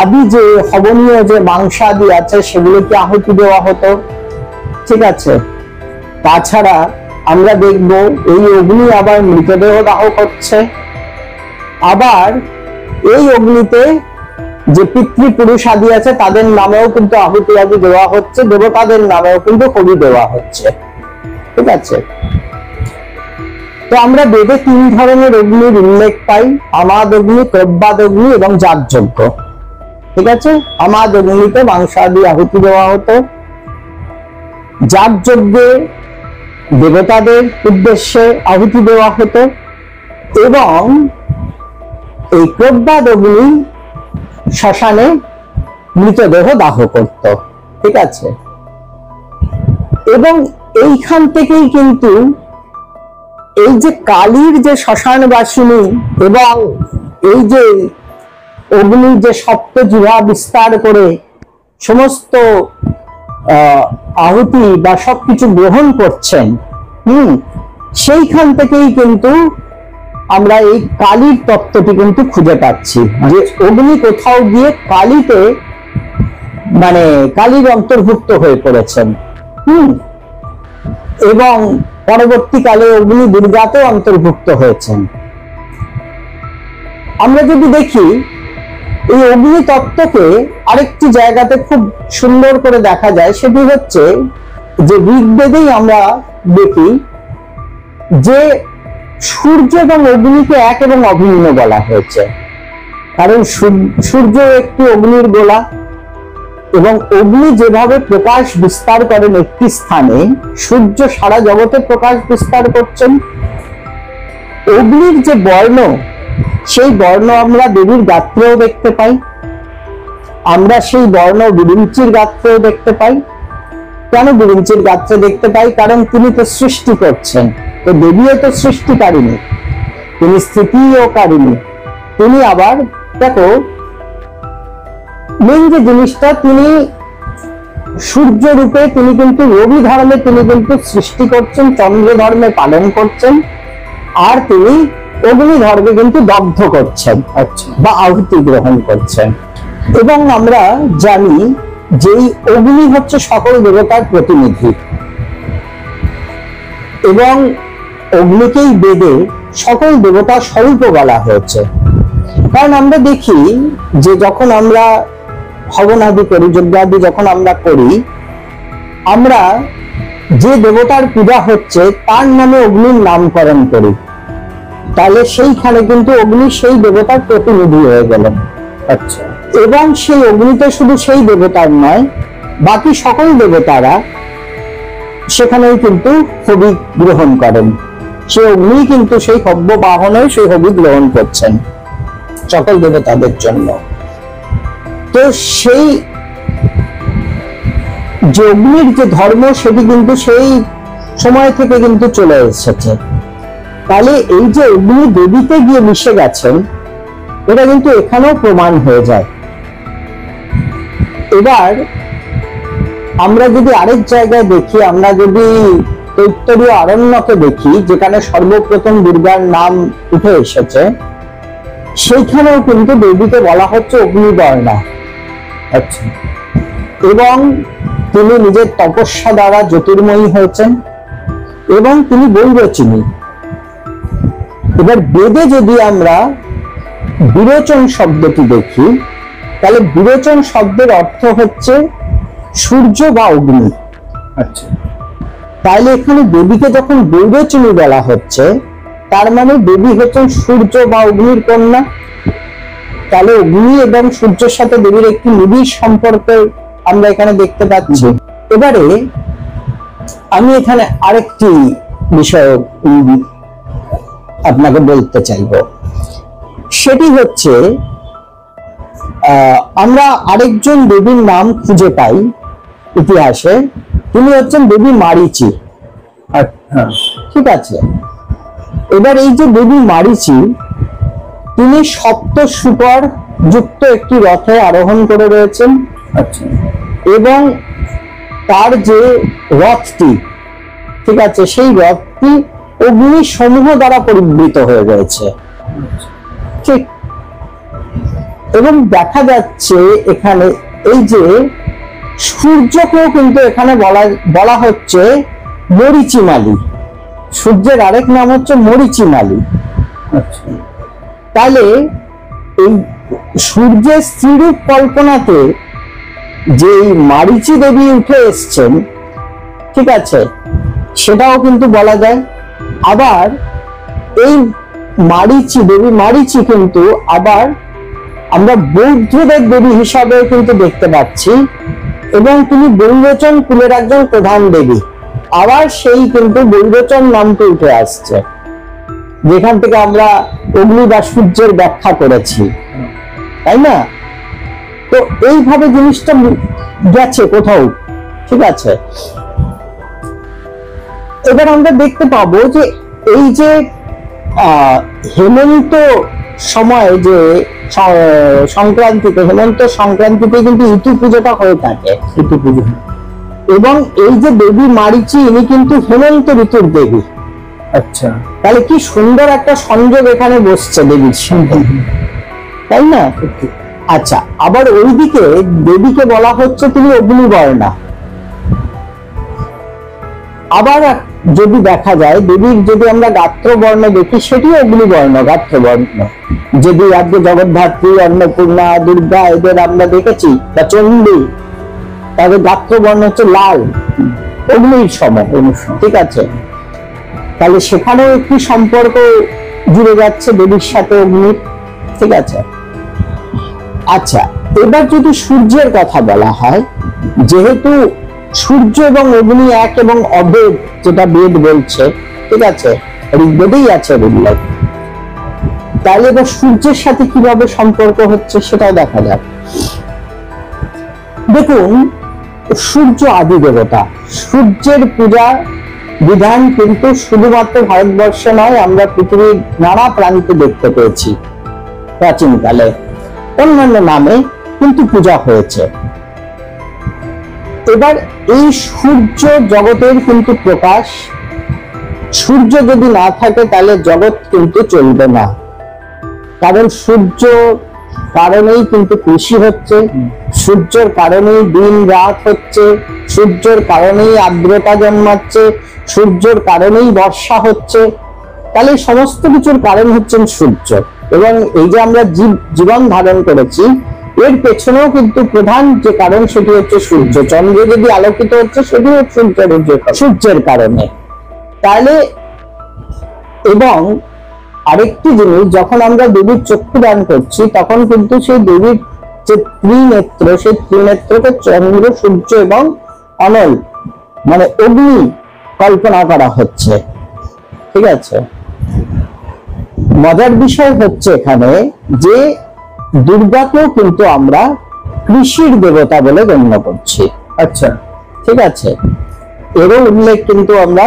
আদি যে হবনীয় যে মাংসাদি আছে, সেগুলোকে আহুতি দেওয়া হতো। ঠিক আছে, তাছাড়া আমরা দেখব এই অগ্নি আবার মৃতদেহ দাহ করছে। আবার এই অগ্নিতে যে পিতৃপুরুষ আদি আছে, তাদের নামেও কিন্তু আহুতি আদি দেওয়া হচ্ছে, দেবতাদের নামেও কিন্তু কবি দেওয়া হচ্ছে। ঠিক আছে, তো আমরা বেদে 3 ধরনের অগ্নির উল্লেখ পাই: আমাদ অগ্নি, প্রব্বাদ অগ্নি এবং যাগযজ্ঞ। ঠিক আছে, আমাদ অগ্নিতে মাংসাদি আহুতি দেওয়া হতো, যাগযজ্ঞে দেবতাদের উদ্দেশ্যে আহুতি দেওয়া হতো, এবং এই প্রব্বাদ অগ্নি শ্মশানে মৃতদেহ দাহ করত। ঠিক আছে, এবং এইখান থেকেই কিন্তু এই যে কালীর যে শ্মশানবাসিনী এবং এই যে অগ্নির যে সপ্ত জিহ্বা বিস্তার করে সমস্ত আহুতি বা সবকিছু গ্রহণ করছেন, সেইখান থেকেই কিন্তু আমরা এই কালীর তত্ত্বটি কিন্তু খুঁজে পাচ্ছি, যে অগ্নি কোথাও গিয়ে কালীতে, মানে কালীর অন্তর্ভুক্ত হয়ে পড়েছেন। এবং পরবর্তীকালে অগ্নি দুর্গাতেও অন্তর্ভুক্ত হয়েছেন। আমরা যদি দেখি এই অগ্নি তত্ত্বকে আরেকটি জায়গাতে খুব সুন্দর করে দেখা যায়, সেটি হচ্ছে যে ঋগ্বেদেই আমরা দেখি যে সূর্য এবং অগ্নিকে এক এবং অভিন্ন বলা হয়েছে। কারণ সূর্য একটি অগ্নির গোলা, এবং অগ্নি যেভাবে প্রকাশ বিস্তার করেন একটি স্থানে, সূর্য সারা জগতে প্রকাশ বিস্তার করছেন। অগ্নির যে বর্ণ, সেই বর্ণ আমরা দেবীর গাত্রেও দেখতে পাই, আমরা সেই বর্ণ বিরিঞ্চির গাত্রেও দেখতে পাই। কেন বিরিঞ্চির গাত্রে দেখতে পাই? কারণ তিনি তো সৃষ্টি করছেন, তো দেবীও তো সৃষ্টিকারিণী, তিনি স্থিতিও কারিণী। তিনি আবার দেখো মেন যে জিনিসটা, তিনি সূর্য রূপে, তিনি কিন্তু রবি ধর্মে তিনি কিন্তু সৃষ্টি করছেন, চন্দ্র ধর্মে পালন করছেন, আর তিনি অগ্নি ধর্মে কিন্তু দগ্ধ করছেন বা আহুতি গ্রহণ করছেন। এবং আমরা জানি যে এই অগ্নি হচ্ছে সকল দেবতার প্রতিনিধি, এবং অগ্নিকেই বেদে সকল দেবতার স্বরূপ বলা হয়েছে। কারণ আমরা দেখি যে যখন আমরা হবনাদি করি, যজ্ঞাদি যখন আমরা করি, আমরা যে দেবতার পূজা হচ্ছে তার নামে অগ্নির নামকরণ করি, তাহলে সেইখানে কিন্তু অগ্নি সেই দেবতার প্রতিনিধি হয়ে গেলেন। আচ্ছা, এবং সেই অগ্নিতে শুধু সেই দেবতার নয়, বাকি সকল দেবতারা সেখানেই কিন্তু হবি গ্রহণ করেন। সে অগ্নি কিন্তু সেই হব্য বাহনে সেই হবি গ্রহণ করছেন সকল দেবতাদের জন্য। তো সেই যে অগ্নির যে ধর্ম, সেটি কিন্তু সেই সময় থেকে কিন্তু চলে এসেছে। তাহলে এই যে অগ্নি দেবীতে গিয়ে মিশে গেছেন, এটা কিন্তু এখানেও প্রমাণ হয়ে যায়। এবার আমরা যদি আরেক জায়গায় দেখি, আমরা যদি তৈত্তরীয় আরণ্যকে দেখি, যেখানে সর্বপ্রথম দুর্গার নাম উঠে এসেছে, সেইখানেও কিন্তু দেবীকে বলা হচ্ছে অগ্নিবর্ণা। আচ্ছা, এবং তিনি নিজের তপস্যা দ্বারা জ্যোতির্ময়ী হয়েছেন, এবং তিনি বৈরোচিনী। এবার বেদে যদি আমরা বিরোচন শব্দটি দেখি, তাহলে বিরোচন শব্দের অর্থ হচ্ছে সূর্য বা অগ্নি। আচ্ছা, তাহলে এখানে দেবীকে যখন বৈরোচিনী বলা হচ্ছে, তার মানে দেবী হচ্ছেন সূর্য বা অগ্নির কন্যা। তাহলে অগ্নি এবং সূর্যের সাথে দেবীর একটি নিবিড় সম্পর্ক আমরা এখানে দেখতে পাচ্ছি। এবারে আমি এখানে আরেকটি বিষয় আপনাকে বলতে চাইব, সেটি হচ্ছে আমরা আরেকজন দেবীর নাম খুঁজে পাই ইতিহাসে, তিনি হচ্ছেন দেবী মারিচি। ঠিক আছে, এবার এই যে দেবী মারিচি, তিনি সপ্ত শুকর যুক্ত একটি রথে আরোহণ করে রয়েছেন। আচ্ছা, এবং তার যে রথটি, ঠিক আছে, সেই রথটি অগ্নি সমূহ দ্বারা পরিবৃত হয়ে রয়েছে। ঠিক, এবং দেখা যাচ্ছে এখানে এই যে সূর্যকেও কিন্তু এখানে বলা হচ্ছে মরিচিমালি। সূর্যের আরেক নাম হচ্ছে মরিচিমালি। আচ্ছা, তাহলে এই সূর্যের স্ত্রীরূপ কল্পনাতে যে মারিচি দেবী উঠে এসছেন, ঠিক আছে, সেটাও কিন্তু বলা যায়। আবার এই মারিচি দেবী, মারিচি কিন্তু আবার আমরা বৌদ্ধদের দেবী হিসাবে কিন্তু দেখতে পাচ্ছি, এবং তিনি বৈরোচন কুলের একজন প্রধান দেবী। আবার সেই কিন্তু বৈরোচন নামটি উঠে আসছে, যেখান থেকে আমরা অগ্নি বা সূর্যের ব্যাখ্যা করেছি, তাই না? তো এইভাবে জিনিসটা গেছে কোথাও, ঠিক আছে। এবার আমরা দেখতে পাবো যে এই যে হেমন্ত সময়, যে সংক্রান্তিতে, হেমন্ত সংক্রান্তিতে কিন্তু ঋতু পুজোটা হয়ে থাকে, ঋতু পুজো। এবং এই যে দেবী মারিচি, ইনি কিন্তু হেমন্ত ঋতুর দেবী। আচ্ছা, তাহলে কি সুন্দর একটা সংযোগ এখানে বসছে দেবীর সঙ্গে, তাই না? আচ্ছা, আবার ওইদিকে দেবীকে বলা হচ্ছে তিনি অগ্নিবর্ণা। আবার যদি দেখা যায় দেবীর যদি আমরা গাত্রবর্ণ দেখি, সেটিও অগ্নিবর্ণ গাত্রবর্ণ। যদি আজকে জগদ্ধাত্রী, অন্নপূর্ণা, দুর্গা এদের আমরা দেখেছি বা চণ্ডী, তাদের গাত্রবর্ণ হচ্ছে লাল, অগ্নির সম। ঠিক আছে, তাহলে সেখানেও একটি সম্পর্ক জুড়ে যাচ্ছে দেবীর সাথে অগ্নির। ঠিক আছে, আচ্ছা এবার যদি সূর্যের কথা বলা হয়, যেহেতু সূর্য এবং অগ্নি এক এবং অভেদ, যেটা বেদ বলছে, ঠিক আছে, ঋগ্বেদেই আছে উল্লেখ, তাহলে এবার সূর্যের সাথে কিভাবে সম্পর্ক হচ্ছে সেটাও দেখা যাক। দেখুন, সূর্য আদি দেবতা, সূর্যের পূজা বিধান কিন্তু শুধুমাত্র ভারতবর্ষে নয়, আমরা পৃথিবীর নানা প্রান্তে দেখতে পেয়েছি। প্রাচীনকালে অন্যান্য নামে কিন্তু পূজা হয়েছে। এবার এই সূর্য জগতের কিন্তু প্রকাশ, সূর্য যদি না থাকে তাহলে জগৎ কিন্তু চলবে না। কারণ সূর্য কারণেই কিন্তু কৃষি হচ্ছে, সূর্যের কারণেই দিন রাত হচ্ছে, সূর্যের কারণেই আর্দ্রতা জন্মাচ্ছে, সূর্যের কারণেই বর্ষা হচ্ছে। তাহলে সমস্ত কিছুর কারণ হচ্ছেন সূর্য। এবং এই যে আমরা জীবন ধারণ করেছি, এর পেছনেও কিন্তু প্রধান যে কারণ সেটি হচ্ছে সূর্য। চন্দ্র যদি আলোকিত হচ্ছে সেটি হচ্ছে সূর্যের কারণে। তাহলে এবং আরেকটি জিনিস, যখন আমরা দেবীর চক্ষুদান করছি তখন কিন্তু সেই দেবীর যে ত্রিনেত্র, সেই ত্রিনেত্রকে চন্দ্র, সূর্য এবং অনল মানে অগ্নি কল্পনা করা হচ্ছে। ঠিক আছে, মজার বিষয় হচ্ছে এখানে যে দুর্গাকেও কিন্তু আমরা কৃষির দেবতা বলে গণ্য করছি। আচ্ছা, ঠিক আছে, এরও উল্লেখ কিন্তু আমরা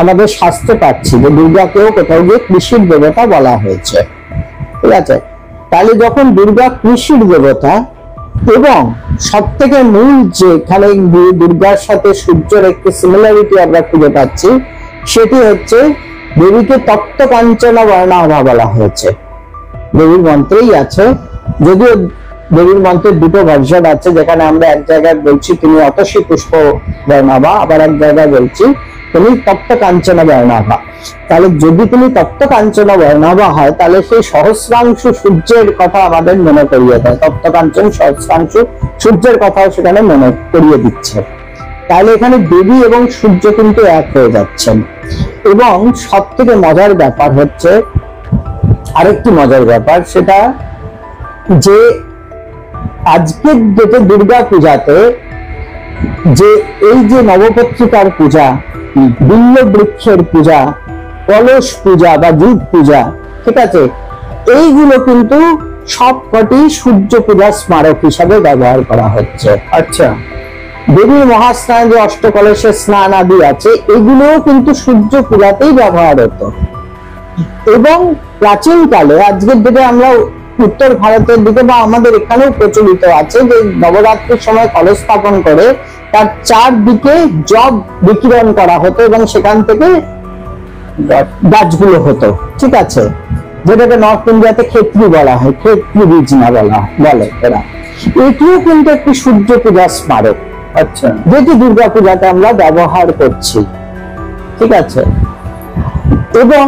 আমাদের শাস্ত্রে পাচ্ছি যে দুর্গাকেও কোথাও গিয়ে কৃষির দেবতা বলা হয়েছে। ঠিক আছে, তাহলে যখন দুর্গা কৃষির দেবতা এবং সব থেকে মূল যে এখানে দুর্গার সাথে সূর্যের একটি সিমিলারিটি আমরা খুঁজে পাচ্ছি, সেটি হচ্ছে দেবীকে তপ্ত কাঞ্চনা বর্ণাভা বলা হয়েছে। দেবীর মন্ত্রেই আছে, যদিও দেবীর মন্ত্রের দুটো ভার্সন আছে, যেখানে আমরা এক জায়গায় বলছি তিনি অতসী পুষ্প বর্ণাভা, আবার এক জায়গায় বলছি তিনি তপ্ত কাঞ্চনা বর্ণাভা। তাহলে যদি তিনি তপ্ত কাঞ্চনা বর্ণাভা হয়, তাহলে সেই সহস্রাংশু সূর্যের কথা আমাদের মনে করিয়ে দেয়। তপ্ত কাঞ্চন সহস্রাংশু সূর্যের কথাও সেখানে মনে করিয়ে দিচ্ছে। তাহলে এখানে দেবী এবং সূর্য কিন্তু এক হয়ে যাচ্ছেন। এবং সব থেকে মজার ব্যাপার হচ্ছে, আরেকটি মজার ব্যাপার, সেটা যে আজকের ডেটে দুর্গা পূজাতে যে এই যে নবপত্রিকার পূজা, বিল্ল বৃক্ষের পূজা, কলস পূজা বা যুগ পূজা, ঠিক আছে, এইগুলো কিন্তু সবকটি সূর্য পূজার স্মারক হিসাবে ব্যবহার করা হচ্ছে। আচ্ছা, দেবীর মহাস্নান যে অষ্টকলসের স্নান আদি আছে, এগুলোও কিন্তু সূর্য পূজাতেই ব্যবহার হতো। এবং প্রাচীনকালে, আজকের দিকে আমরা উত্তর ভারতের দিকে বা আমাদের এখানেও প্রচলিত আছে যে নবরাত্রির সময় কলস স্থাপন করে তার চারদিকে জব বিকিরণ করা হতো এবং সেখান থেকে গাছগুলো হতো। ঠিক আছে, যেটাকে নর্থ ইন্ডিয়াতে ক্ষেত্রী বলা হয়, ক্ষেত্রী বীজ না বলে এরা। এটিও কিন্তু একটি সূর্য পূজার স্মারক। আচ্ছা, যেটি দুর্গা পূজাতে আমরা ব্যবহার করছি। ঠিক আছে, এবং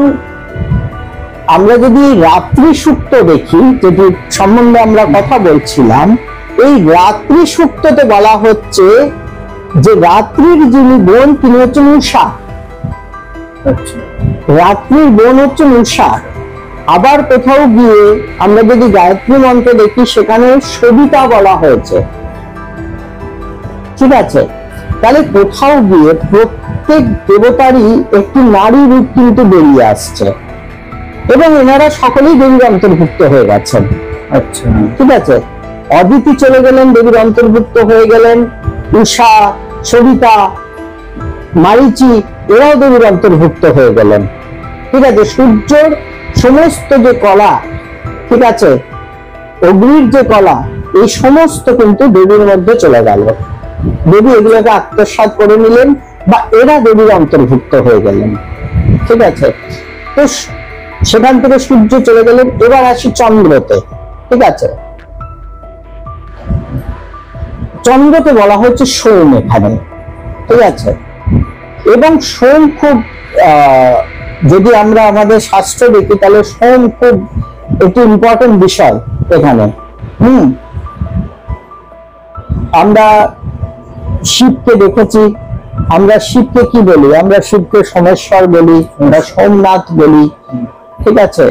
আমরা যদি রাত্রি সূক্ত দেখি, যেটি সম্বন্ধে আমরা কথা বলছিলাম, এই রাত্রি সূক্ততে বলা হচ্ছে যে রাত্রির যিনি বোন তিনি হচ্ছেন উষা। আচ্ছা, রাত্রির বোন হচ্ছেন উষা। আবার কোথাও গিয়ে আমরা যদি গায়ত্রী মন্ত্র দেখি, সেখানে সবিতা বলা হয়েছে। ঠিক আছে, তাহলে কোথাও গিয়ে প্রত্যেক দেবতারই একটি নারী রূপ কিন্তু বেরিয়ে আসছে এবং এনারা সকলেই দেবীর অন্তর্ভুক্ত হয়ে গেছেন। আচ্ছা, ঠিক আছে, অদিতি চলে গেলেন, দেবীর অন্তর্ভুক্ত হয়ে গেলেন, উষা, সবিতা, মারিচি এরাও দেবীর অন্তর্ভুক্ত হয়ে গেলেন। ঠিক আছে, সূর্যর সমস্ত যে কলা, ঠিক আছে, অগ্নির যে কলা, এই সমস্ত কিন্তু দেবীর মধ্যে চলে গেল। দেবী এগুলোকে আত্মসাৎ করে নিলেন বা এরা দেবীর অন্তর্ভুক্ত হয়ে গেলেন। ঠিক আছে, তো সেখান থেকে সূর্য চলে গেলেন। এবার আসি চন্দ্রতে। ঠিক আছে, চন্দ্রকে বলা হচ্ছে সোম এখানে। ঠিক আছে, এবং সোম খুব যদি আমরা আমাদের শাস্ত্র দেখি তাহলে সোম খুব একটি ইম্পর্টেন্ট বিষয় এখানে। আমরা শিবকে দেখেছি, আমরা শিবকে কি বলি? আমরা শিবকে সোমেশ্বর বলি, আমরা সোমনাথ বলি, ঠিক আছে।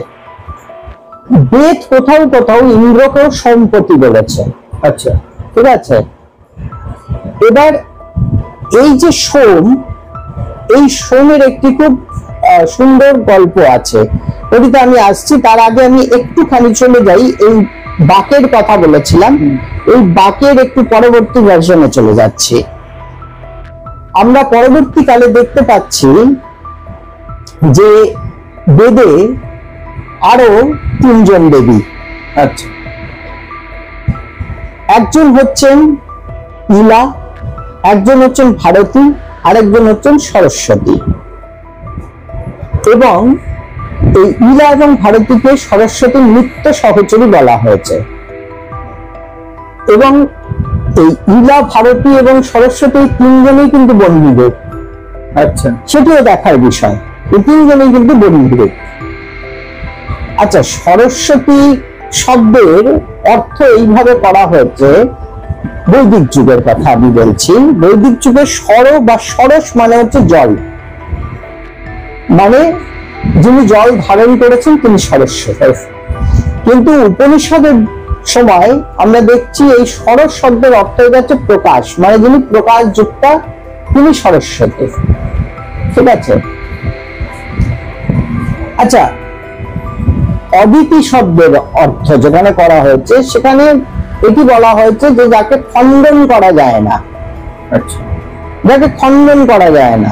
বেদ কোথাও কোথাও ইন্দ্রকেও সোমপতি বলেছে। আচ্ছা, ঠিক আছে। এবার এই যে সোম, এই সোমের একটি খুব সুন্দর গল্প আছে, ওটিতে আমি আসছি। তার আগে আমি একটুখানি চলে যাই, এই বাকের কথা বলেছিলাম, এই বাকের একটু পরবর্তী ভার্সনে চলে যাচ্ছি। আমরা পরবর্তীকালে দেখতে পাচ্ছি যে বেদে আরো 3 জন দেবী। আচ্ছা, একজন হচ্ছেন ইলা, একজন হচ্ছেন ভারতী, আরেকজন হচ্ছেন সরস্বতী। এবং এই ইলা এবং ভারতীকে সরস্বতীর নিত্য সহচরী বলা হয়েছে। এবং এই ইলা, ভারতী এবং সরস্বতী 3 জনেই কিন্তু বন্ধুরূপ। আচ্ছা, সেটিও দেখার বিষয়, এই 3 জনেই কিন্তু বন্ধুরূপ। আচ্ছা, সরস্বতী শব্দের অর্থ এইভাবে করা হয়েছে, বৈদিক যুগের কথা আমি বলছি। বৈদিক যুগে সর বা সরস মানে হচ্ছে জল, মানে যিনি জল ধারণ করেছেন তিনি সরস্বতী। কিন্তু উপনিষদের সময় আমরা দেখছি এই সরস শব্দের অর্থ হয়ে যাচ্ছে প্রকাশ, মানে যিনি প্রকাশ যুক্তা তিনি সরস্বতী। ঠিক আছে। আচ্ছা, অদিতি শব্দের অর্থ যেখানে করা হয়েছে সেখানে এটি বলা হয়েছে যে যাকে খণ্ডন করা যায় না। আচ্ছা, যাকে খণ্ডন করা যায় না,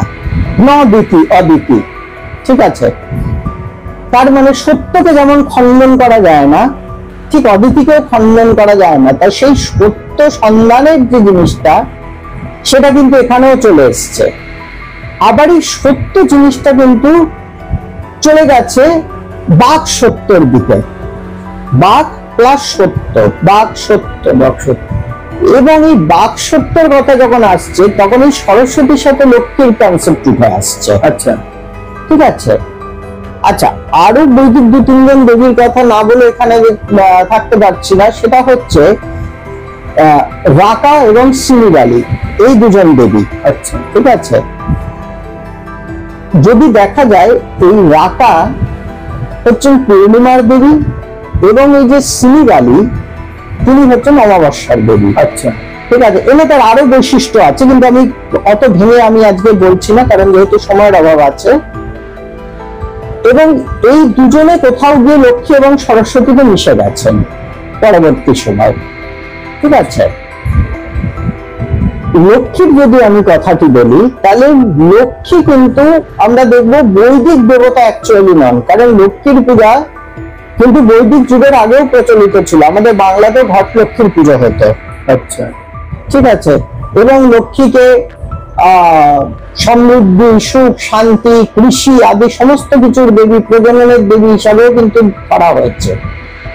নদিতি, অদিতি। ঠিক আছে। তার মানে সত্যকে যেমন খণ্ডন করা যায় না, ঠিক অদিতিকেও খণ্ডন করা যায় না। তাই সেই সত্য সন্ধানের যে জিনিসটা সেটা কিন্তু এখানেও চলে এসছে। আবার এই সত্য জিনিসটা কিন্তু চলে গেছে বাক সত্যর দিকে। বাক প্লাস সত্য, বাক সত্য, বাক সত্য। এবং এই বাক সত্যের কথা যখন আসছে তখন এই সরস্বতীর সাথে লক্ষ্মীর কনসেপ্ট উঠে আসছে। আচ্ছা, ঠিক আছে। আচ্ছা, আরো বৈদিক 2-3 জন দেবীর কথা না বলে এখানে থাকতে পারছি না। সেটা হচ্ছে রাকা এবং সিমিরালি, এই 2 জন দেবী। আচ্ছা, ঠিক আছে। যদি দেখা যায় এই রাকা হচ্ছেন পূর্ণিমার দেবী এবং এই যে সিমিরালি তিনি হচ্ছেন অমাবস্যার দেবী। আচ্ছা, ঠিক আছে। এনে তার আরো বৈশিষ্ট্য আছে, কিন্তু আমি অত ভেঙে আমি আজকে বলছি না, কারণ যেহেতু সময়ের অভাব আছে। এবং এই 2 জনে কোথাও গিয়ে লক্ষ্মী এবং সরস্বতীকে মিশে গেছেন পরবর্তী সময়। ঠিক আছে। লক্ষ্মীর যদি আমি কথাটি বলি তাহলে লক্ষ্মী কিন্তু আমরা দেখবো বৈদিক দেবতা অ্যাকচুয়ালি নন, কারণ লক্ষ্মীর পূজা কিন্তু বৈদিক যুগের আগেও প্রচলিত ছিল। আমাদের বাংলাতে ঘট লক্ষ্মীর পুজো হতো। আচ্ছা, ঠিক আছে। এবং লক্ষ্মীকে সমৃদ্ধি, সুখ, শান্তি, কৃষি আদি সমস্ত কিছুর দেবী, প্রজননের দেবী হিসাবেও কিন্তু করা হয়েছে।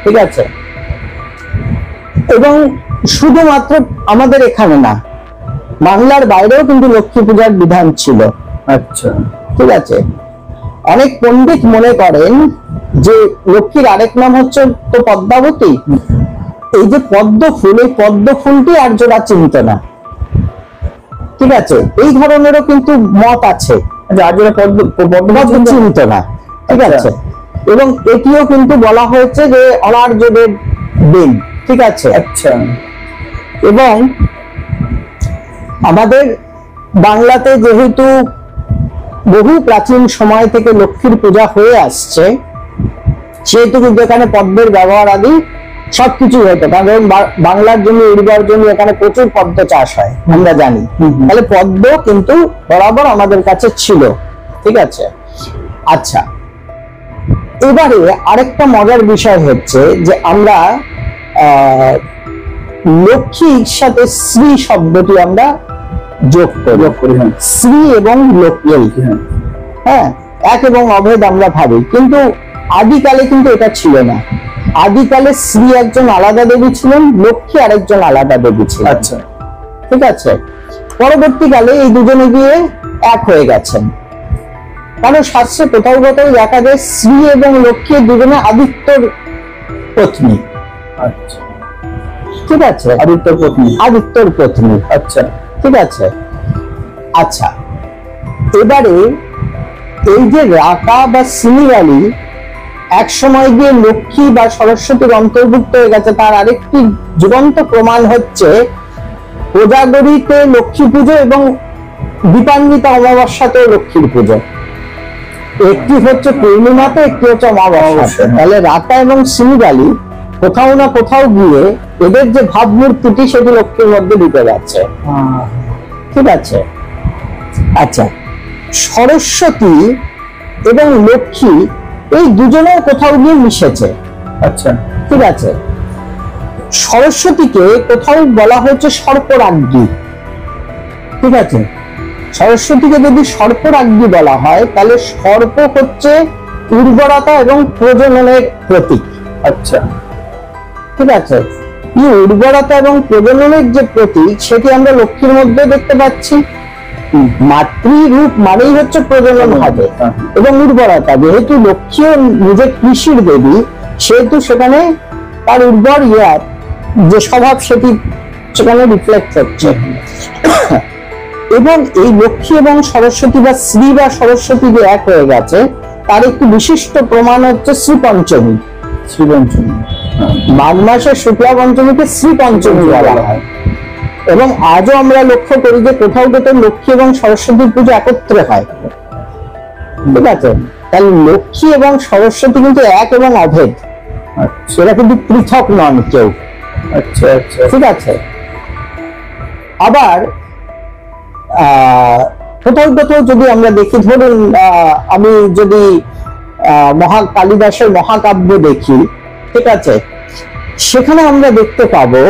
ঠিক আছে। এবং শুধুমাত্র আমাদের এখানে না, বাংলার বাইরেও কিন্তু লক্ষ্মী পূজার বিধান ছিল। আচ্ছা, ঠিক আছে। অনেক পণ্ডিত মনে করেন যে লক্ষ্মীর আরেক নাম হচ্ছে তো পদ্মাবতী। এই যে পদ্ম ফুল, এই পদ্ম ফুলটি আর্যরা চিনত না। ঠিক আছে। এই ধরনেরও কিন্তু মত আছে, আর্যরা পদ্ম চিনত না। ঠিক আছে। এবং এটিও কিন্তু বলা হয়েছে যে অনার্যদের দিন। ঠিক আছে। আচ্ছা, এবং আমাদের বাংলাতে যেহেতু বহু প্রাচীন সময় থেকে লক্ষ্মীর পূজা হয়ে আসছে, সেহেতু কিন্তু এখানে পদ্মের ব্যবহার আদি সবকিছু হতো। কারণ বাংলার জমি উর্বর জমি, এখানে প্রচুর পদ্ম চাষ হয় আমরা জানি। তাহলে পদ্ম কিন্তু বরাবর আমাদের কাছে ছিল। ঠিক আছে। আচ্ছা, এবারে আরেকটা মজার বিষয় হচ্ছে যে আমরা লক্ষ্মীর সাথে শ্রী শব্দটি আমরা যোগ করি। শ্রী এবং লক্ষ্মী, হ্যাঁ, এক এবং অভেদ আমরা ভাবি, কিন্তু আদিকালে কিন্তু এটা ছিল না। আদিকালে শ্রী একজন আলাদা দেবী ছিলেন, লক্ষ্মী আরেকজন আলাদা দেবী ছিলেন। আচ্ছা, ঠিক আছে। পরবর্তীকালে এই দুজনে গিয়ে এক হয়ে গেছেন। কারণ শাস্ত্রে কোথাও কোথাও দেখা যায় শ্রী এবং লক্ষ্মী দুজনে আদিত্যর পত্নী। আচ্ছা, ঠিক আছে, আদিত্যর পত্নী। আদিত্যর পত্নী। আচ্ছা, ঠিক আছে। আচ্ছা, এবারে এই যে রাকা বা সিমিলালি এক সময় গিয়ে লক্ষ্মী বা সরস্বতীর অন্তর্ভুক্ত হয়ে গেছে, তার আরেকটি জীবন্ত প্রমাণ হচ্ছে কোজাগরীতে লক্ষ্মী পুজো এবং দীপান্বিতা অমাবস্যাতেও লক্ষ্মীর পুজো। একটি হচ্ছে পূর্ণিমাতে, একটি হচ্ছে অমাবস্যাতে। তাহলে রাকা এবং সিমিলালি কোথাও না কোথাও গিয়ে এদের যে ভাবমূর্তিটি সেটি লক্ষ্মীর মধ্যে ঢুকে যাচ্ছে। ঠিক আছে। আচ্ছা, সরস্বতী এবং লক্ষ্মী এই দুজনের কোথাও গিয়ে মিশেছে। আচ্ছা, ঠিক আছে। সরস্বতীকে কোথাও বলা হয়েছে সর্পরাজ্ঞী। ঠিক আছে, সরস্বতীকে যদি সর্পরাজ্ঞী বলা হয় তাহলে সর্প হচ্ছে উর্বরতা এবং প্রজননের প্রতীক। আচ্ছা, ঠিক আছে। এই উর্বরতা এবং প্রজননের যে প্রতীক সেটি আমরা লক্ষ্মীর মধ্যে দেখতে পাচ্ছি। মাতৃরূপ মানেই হচ্ছে প্রজনন হবে এবং উর্বরতা। যেহেতু লক্ষ্মীও নিজের কৃষির দেবী, সেহেতু সেখানে তার উর্বর যে স্বভাব সেটি সেখানে রিফ্লেক্ট হচ্ছে। এবং এই লক্ষ্মী এবং সরস্বতী বা শ্রী বা সরস্বতী যে এক হয়ে গেছে তার একটি বিশিষ্ট প্রমাণ হচ্ছে শ্রী পঞ্চমী। শ্রী পঞ্চমী, মাঘ মাসের শুক্লা পঞ্চমীকে শ্রী পঞ্চমী বলা হয়। এবং আজও আমরা লক্ষ্য করি যে কোথাও কোথাও লক্ষ্মী এবং সরস্বতীর পুজো একত্রে হয়। ঠিক আছে, তাহলে লক্ষ্মী এবং সরস্বতী কিন্তু এক এবং অভেদ, সেটা কিন্তু পৃথক নন কেউ। আচ্ছা, আচ্ছা, ঠিক আছে। আবার কোথাও কোথাও যদি আমরা দেখি, ধরুন আমি যদি কালিদাসের মহাকাব্য দেখি, ঠিক আছে, সেখানে আমরা দেখতে পাবো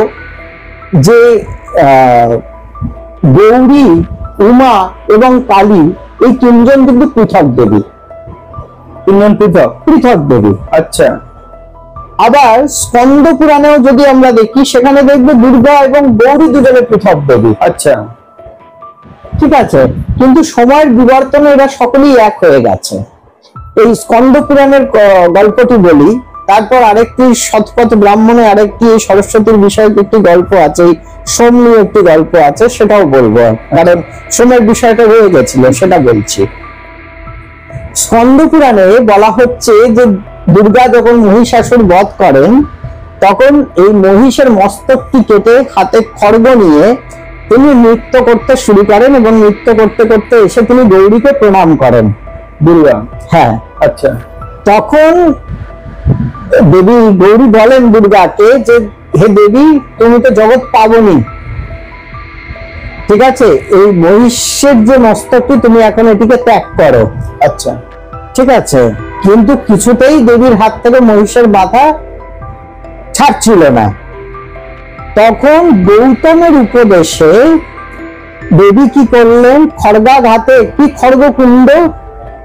যে গৌরী, উমা এবং কালী এই তিনজন কিন্তু পৃথক দেবী। তিনজন পৃথক পৃথক দেবী। আচ্ছা, আবার স্কন্দ পুরাণেও যদি আমরা দেখি সেখানে দেখবো দুর্গা এবং গৌরী দুজনে পৃথক দেবী। আচ্ছা, ঠিক আছে, কিন্তু সময়ের বিবর্তনে এরা সকলেই এক হয়ে গেছে। এই স্কন্দ পুরাণের গল্পটি বলি, তারপর আরেকটি শতপথ ব্রাহ্মণে আরেকটি সরস্বতীর বিষয়ে একটি গল্প আছে, সোম নিয়ে একটি গল্প আছে, সেটাও বলবো, কারণ সোমের বিষয়টা রয়ে গেছিল, সেটা বলছি। স্কন্দ পুরাণে বলা হচ্ছে যে দুর্গা যখন মহিষাসুর বধ করেন তখন এই মহিষের মস্তকটি কেটে হাতে খড়গ নিয়ে তিনি নৃত্য করতে শুরু করেন এবং নৃত্য করতে করতে এসে তিনি গৌরীকে প্রণাম করেন। দুর্গা, হ্যাঁ। আচ্ছা, তখন দেবী গৌরী বলেন দুর্গাকে যে হে দেবী, তুমি তো জগৎ পাবনি, ঠিক আছে, এই মহিষের যে মস্তকটি তুমি এখন এটিকে ত্যাগ করো। আচ্ছা, ঠিক আছে, কিন্তু কিছুতেই দেবীর হাত থেকে মহিষের মাথা ছাড়ছিল না। তখন গৌতমের উপদেশে দেবী কি করলেন, খড়গাঘাতে একটি খড়গকুণ্ড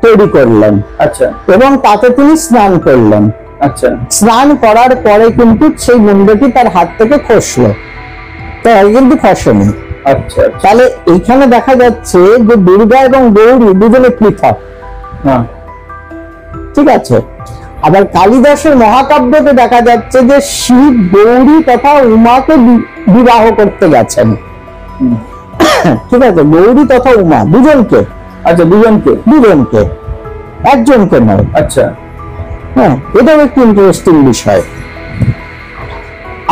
তৈরি করলেন। আচ্ছা, এবং তাতে তিনি স্নান করলেন। আচ্ছা, স্নান করার পরে কিন্তু সেই মুন্ডটি তার হাত থেকে খসলো, তাই কিন্তু খসেনি। আচ্ছা, তাহলে এইখানে দেখা যাচ্ছে যে দুর্গা এবং গৌরী দুজনে পৃথক। ঠিক আছে। আবার কালিদাসের মহাকাব্যতে দেখা যাচ্ছে যে শিব গৌরী তথা উমাকে বিবাহ করতে গেছেন। ঠিক আছে, গৌরী তথা উমা দুজনকে। আচ্ছা, দুজনকে, একজনকে নয়। আচ্ছা, হ্যাঁ, এটাও একটি ইন্টারেস্টিং বিষয়।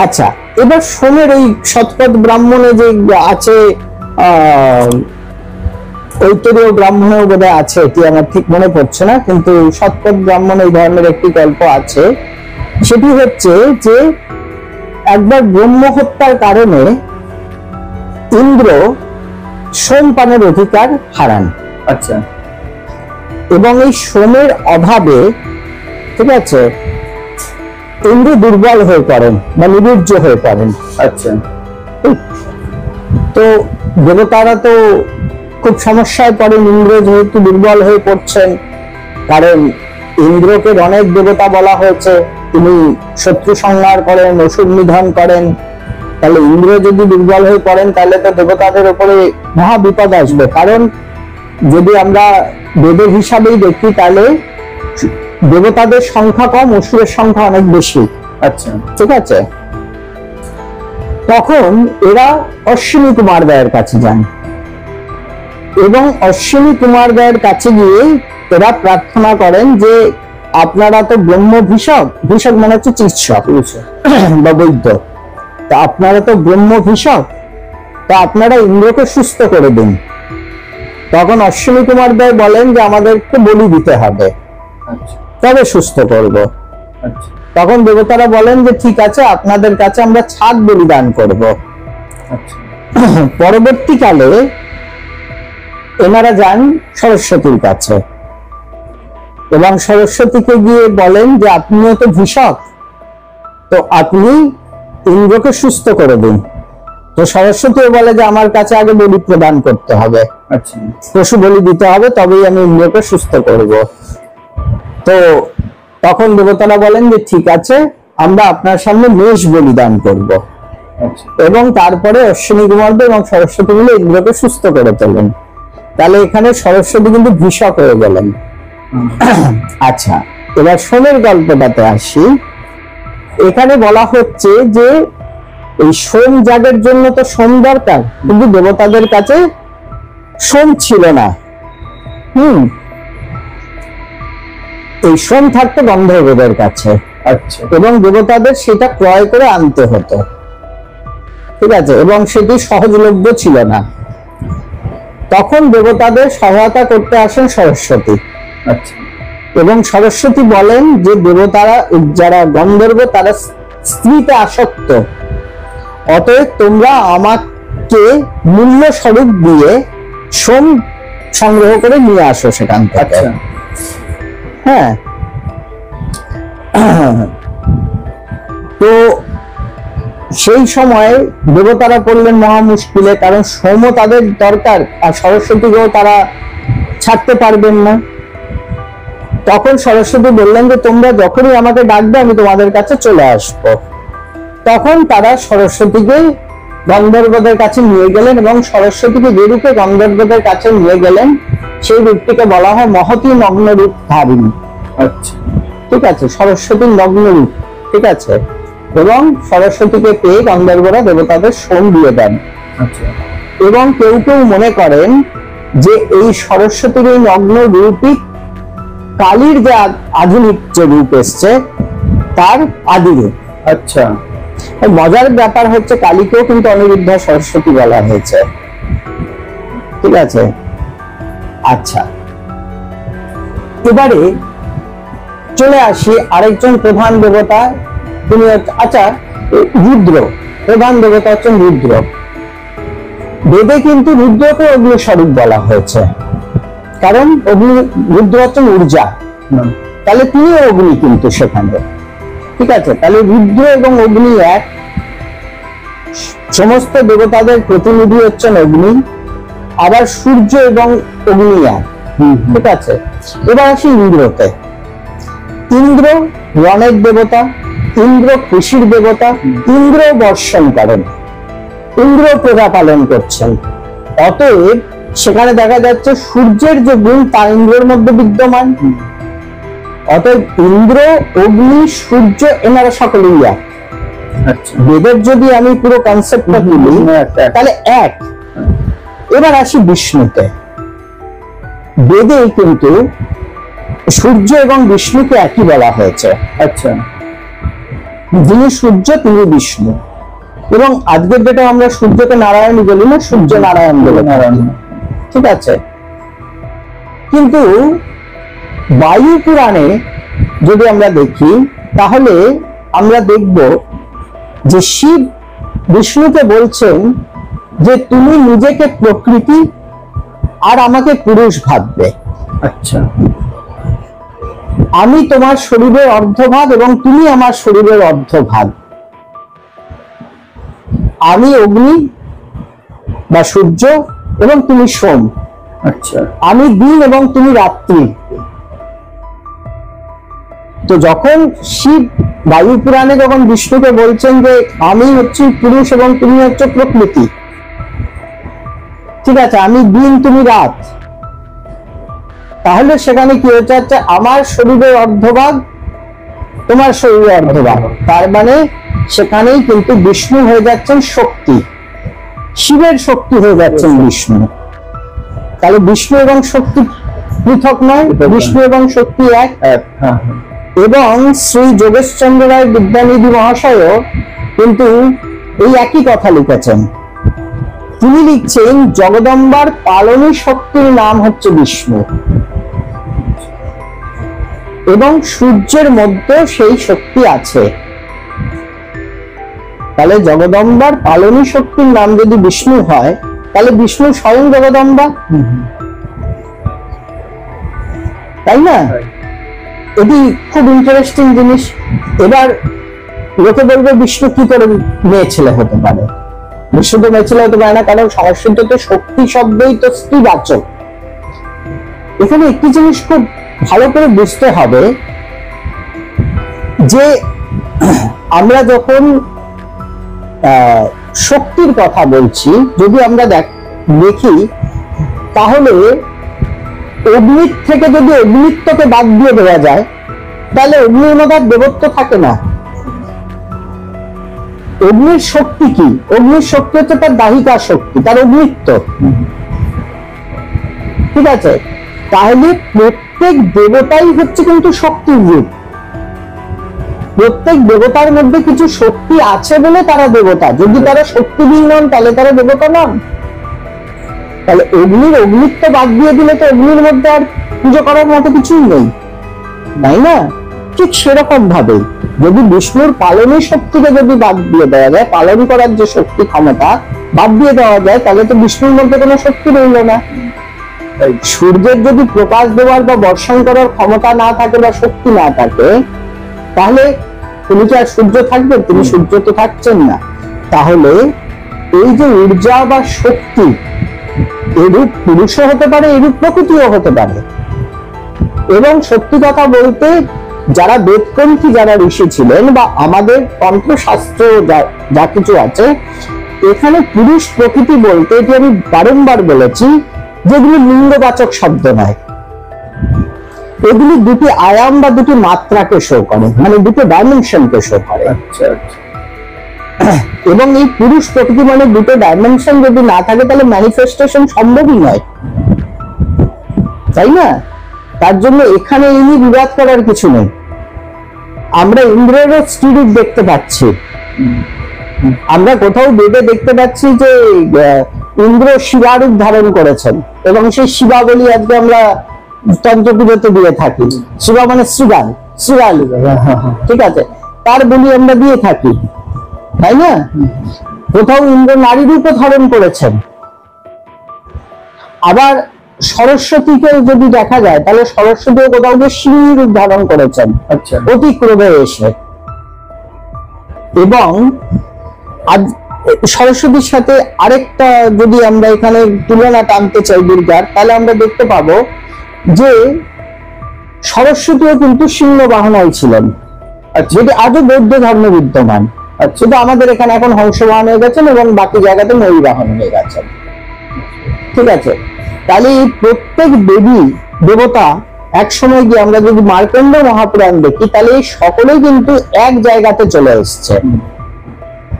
আচ্ছা, এবার সোমের এই শতপথ ব্রাহ্মণে যে আছে, ঐতরীয় ব্রাহ্মণেও বোধহয় আছে, এটি আমার ঠিক মনে পড়ছে না, কিন্তু শতপথ ব্রাহ্মণ এই ধরনের একটি গল্প আছে। সেটি হচ্ছে যে একবার ব্রহ্ম হত্যার কারণে ইন্দ্র সোমপানের অধিকার হারান। আচ্ছা, এবং এই সোমের অভাবে, ঠিক আছে, ইন্দ্র দুর্বল হয়ে পড়েন বা নিবীর্য হয়ে পড়েন। আচ্ছা, তো দেবতারা তো খুব সমস্যায় পড়েন, ইন্দ্র যেহেতু দুর্বল হয়ে পড়ছেন, কারণ ইন্দ্রকে অনেক দেবতা বলা হয়েছে, তিনি শত্রু সংহার করেন, অসুর নিধন করেন, তাহলে ইন্দ্র যদি দুর্বল হয়ে পড়েন তাহলে তো দেবতাদের উপরে মহা বিপদ আসবে। কারণ যদি আমরা বেদের হিসাবেই দেখি তাহলে দেবতাদের সংখ্যা কম, অসুরের সংখ্যা অনেক বেশি। আচ্ছা, ঠিক আছে। তখন এরা অশ্বিনী কুমার দয়ের কাছে যান এবং অশ্বিনী কুমার দয়ের কাছে গিয়ে এরা প্রার্থনা করেন যে আপনারা তো ব্রহ্ম ভিষক, ভিষক মানে হচ্ছে চিকিৎসক বা বৈদ্য, তা আপনারা তো ব্রহ্ম ভিষক, তা আপনারা ইন্দ্রকে সুস্থ করে দিন। তখন অশ্বিনী কুমার দয় বলেন যে আমাদেরকে বলি দিতে হবে, তবে সুস্থ করব। তখন দেবতারা বলেন যে ঠিক আছে, আপনাদের কাছে আমরা ছাদ বলিদান করব। পরবর্তীকালে এনারা যান সরস্বতীর কাছে এবং সরস্বতীকে গিয়ে বলেন যে আপনিও তো ভিষক, তো আপনি ইন্দ্রকে সুস্থ করে দিন। তো সরস্বতীও বলে যে আমার কাছে আগে বলি প্রদান করতে হবে, পশু বলি দিতে হবে, তবেই আমি ইন্দ্রকে সুস্থ করব। তো তখন দেবতারা বলেন যে ঠিক আছে, আমরা আপনার সামনে মেষ বলিদান করব। এবং তারপরে অশ্বিনী কুমার এবং সরস্বতী মিলে ইন্দ্রকে সুস্থ করে তোলেন। তাহলে এখানে সরস্বতী কিন্তু ভিষক হয়ে গেলেন। আচ্ছা, এবার সোমের গল্পটাতে আসি। এখানে বলা হচ্ছে যে এই সোম যাগের জন্য তো সোম দরকার, কিন্তু দেবতাদের কাছে সোম ছিল না। এই সোম থাকতো গন্ধর্বদের কাছে। আচ্ছা, এবং দেবতাদের সেটা ক্রয় করে আনতে হতো। ঠিক আছে, এবং সেটি সহজলভ্য ছিল না। তখন দেবতাদের সহায়তা করতে আসেন সরস্বতী। আচ্ছা, এবং সরস্বতী বলেন যে দেবতারা, যারা গন্ধর্ব, তারা স্ত্রীতে আসক্ত, অতএব তোমরা আমাকে মূল্য স্বরূপ দিয়ে সোম সংগ্রহ করে নিয়ে আসো সেখান থেকে। হ্যাঁ, তো সেই সময় দেবতারা পড়লেন মহা মুশকিলে, কারণ সোমও তাদের দরকার আর সরস্বতীকেও তারা ছাড়তে পারবেন না। তখন সরস্বতী বললেন যে তোমরা যখনই আমাকে ডাকবে আমি তোমাদের কাছে চলে আসব। তখন তারা সরস্বতীকে গন্ধর্বদের কাছে নিয়ে গেলেন এবং সরস্বতীকে যে রূপে গন্ধর্বদের কাছে নিয়ে গেলেন সেই রূপটিকে বলা হয় মহতী নগ্ন রূপ ধারিণী। আচ্ছা, ঠিক আছে, সরস্বতীর নগ্ন রূপ। ঠিক আছে, এবং সরস্বতীকে পেয়ে গন্ধর্বরা দেবতাদের সোম দিয়ে দেন। এবং কেউ কেউ মনে করেন যে এই সরস্বতীর এই নগ্ন রূপই কালীর যে আধুনিক যে রূপ এসছে তার আদি রূপ। আচ্ছা, মজার ব্যাপার হচ্ছে কালীকেও কিন্তু অনিরুদ্ধা সরস্বতী বলা হয়েছে। ঠিক আছে, আচ্ছা, এবারে চলে আসি আরেকজন প্রধান দেবতা, তিনি আচ্ছা রুদ্র। প্রধান দেবতা হচ্ছেন রুদ্র। বেদে কিন্তু রুদ্রকে অগ্নি স্বরূপ বলা হয়েছে, কারণ অগ্নি, রুদ্র হচ্ছেন ঊর্জা, তাহলে তিনি অগ্নি কিন্তু সেখানে। ঠিক আছে, তাহলে রুদ্র এবং অগ্নি এক। সমস্ত দেবতাদের প্রতিনিধি হচ্ছেন অগ্নি, আবার সূর্য এবং অগ্নি এক। ঠিক আছে, এবার আসি ইন্দ্রতে। ইন্দ্র রণের দেবতা, ইন্দ্র কৃষির দেবতা, ইন্দ্র বর্ষণ করেন, ইন্দ্র প্রজা পালন করছেন। অতএব সেখানে দেখা যাচ্ছে সূর্যের যে গুণ তা ইন্দ্রের মধ্যে বিদ্যমান। অতএব ইন্দ্র, অগ্নি, সূর্য এনারা সকলেই এক। বেদের যদি আমি পুরো কনসেপ্টটা তুলি তাহলে এক। এবার আসি বিষ্ণুতে। বেদে কিন্তু সূর্য এবং বিষ্ণুকে একই বলা হয়েছে। আচ্ছা, যিনি সূর্য তিনি বিষ্ণু। এবং আজকের ডেটে আমরা সূর্যকে নারায়ণই বলি না, সূর্য নারায়ণ বলে। নারায়ণ, ঠিক আছে। কিন্তু বায়ু পুরাণে যদি আমরা দেখি তাহলে আমরা দেখব যে শিব বিষ্ণুকে বলছেন যে তুমি নিজেকে প্রকৃতি আর আমাকে পুরুষ ভাববে। আচ্ছা, আমি তোমার শরীরের অর্ধভাগ এবং তুমি আমার শরীরের অর্ধভাগ। আমি অগ্নি বা সূর্য এবং তুমি সোম। আচ্ছা, আমি দিন এবং তুমি রাত্রি। তো যখন শিব বায়ু পুরাণে যখন বিষ্ণুকে বলছেন যে আমি হচ্ছি পুরুষ এবং তুমি হচ্ছে প্রকৃতি, ঠিক আছে, আমি দিন তুমি রাত, তাহলে সেখানে কি হচ্ছে, আমার শরীরের অর্ধভাগ তোমার শরীরের অর্ধভাগ, তার মানে সেখানেই কিন্তু বিষ্ণু হয়ে যাচ্ছেন শক্তি, শিবের শক্তি হয়ে যাচ্ছেন বিষ্ণু। তাহলে বিষ্ণু এবং শক্তি পৃথক নয়, বিষ্ণু এবং শক্তি এক। এবং শ্রী যোগেশচন্দ্র রায় বিদ্যানিধি মহাশয়ও কিন্তু এই একই কথা লিখেছেন। তিনি লিখছেন জগদম্বার পালনী শক্তির নাম হচ্ছে বিষ্ণু এবং সূর্যের মধ্যে সেই শক্তি আছে। তাহলে জগদম্বার পালনী শক্তির নাম যদি বিষ্ণু হয়, তাহলে বিষ্ণু স্বয়ং জগদম্বা, তাই না? এটি খুব ইন্টারেস্টিং জিনিস। এবার লোকে বলবে বিষ্ণু কি করে মেয়ে ছেলে হতে পারে? বিষ্ণু তো মেয়ে ছেলে হতে পারে না, কারণ সংস্কৃততে শক্তি শব্দই তো স্ত্রীবাচক। এখানে একটি জিনিস খুব ভালো করে বুঝতে হবে যে আমরা যখন শক্তির কথা বলছি, যদি আমরা দেখি তাহলে অগ্নির থেকে যদি অগ্নিত্বকে বাদ দিয়ে দেওয়া যায়, তাহলে অগ্নির মধ্যে দেবত্ব থাকে না। অগ্নির শক্তি কি? অগ্নির শক্তি হচ্ছে তার দাহিকা শক্তি, তার অগ্নিত্ব, ঠিক আছে? তাহলে প্রত্যেক দেবতাই হচ্ছে কিন্তু শক্তির রূপ। প্রত্যেক দেবতার মধ্যে কিছু শক্তি আছে বলে তারা দেবতা। যদি তারা শক্তিহীন নন, তাহলে তারা দেবতা নন। তাহলে অগ্নির অগ্নিত্ব বাদ দিয়ে দিলে তো অগ্নির মধ্যে আর পুজো করার মতো কিছুই নেই, তাই না? ঠিক সেরকম ভাবে যদি বিষ্ণুর পালনী শক্তিকে যদি বাদ দিয়ে দেওয়া যায়, পালন করার যে শক্তি ক্ষমতা বাদ দিয়ে দেওয়া যায়, তাহলে তো বিষ্ণুর মধ্যে কোনো শক্তি রইল না। সূর্যের যদি প্রকাশ দেওয়ার বা বর্ষণ করার ক্ষমতা না থাকে বা শক্তি না থাকে, তাহলে তিনি কি আর সূর্য থাকবেন? তিনি সূর্য তো থাকছেন না। তাহলে এই যে ঊর্জা বা শক্তি, এরূপ পুরুষও হতে পারে, এরূপ প্রকৃতিও হতে পারে। এবং সত্যি কথা বলতে যারা বেদপন্থী যারা ঋষি ছিলেন বা আমাদের তন্ত্রশাস্ত্র যা কিছু আছে, এখানে পুরুষ প্রকৃতি বলতে, এটি আমি বারংবার বলেছি, যেগুলি লিঙ্গবাচক শব্দ নয়, এগুলি দুটি আয়াম বা দুটি মাত্রাকে শো করে, মানে দুটো ডাইমেনশনকে শো করে। এবং এই পুরুষ প্রকৃতি মানে দুটো ডাইমেনশন যদি না থাকে, তাহলে ম্যানিফেস্টেশন সম্ভবই নয়, তাই না? তার জন্য এখানে ইনি বিবাদ করার কিছু নেই। আমরা ইন্দ্রেরও স্ত্রীরূপ দেখতে পাচ্ছি, আমরা কোথাও বেদে দেখতে পাচ্ছি যে ইন্দ্র শিবারূপ ধারণ করেছেন, এবং সেই শিবা বলি আজকে আমরা তন্ত্র পুজোতে দিয়ে থাকি। শিবা মানে শ্রীগাল, শ্রীগাল, ঠিক আছে, তার বলি আমরা দিয়ে থাকি, তাই না? কোথাও ইন্দ্র নারী রূপে ধারণ করেছেন। আবার সরস্বতীকে যদি দেখা যায়, তাহলে সরস্বতীও কোথাও গিয়ে সিংহ রূপ ধারণ করেছেন অতি ক্রোধে এসে। এবং আজ সরস্বতীর সাথে আরেকটা যদি আমরা এখানে তুলনা টানতে চাই দুর্গার, তাহলে আমরা দেখতে পাবো যে সরস্বতীও কিন্তু সিংহ বাহনাই ছিলেন, যেটি আজও বৌদ্ধ ধর্মে বিদ্যমান। শুধু আমাদের এখানে এখন হংস বাহন হয়ে গেছেন এবং বাকি জায়গাতে ময়ূর বাহন হয়ে গেছেন, ঠিক আছে? তাহলে এই প্রত্যেক দেবী দেবতা এক সময় গিয়ে আমরা যদি মার্কণ্ড মহাপুরাণ দেখি, তাহলে এই সকলেই কিন্তু এক জায়গাতে চলে এসছে।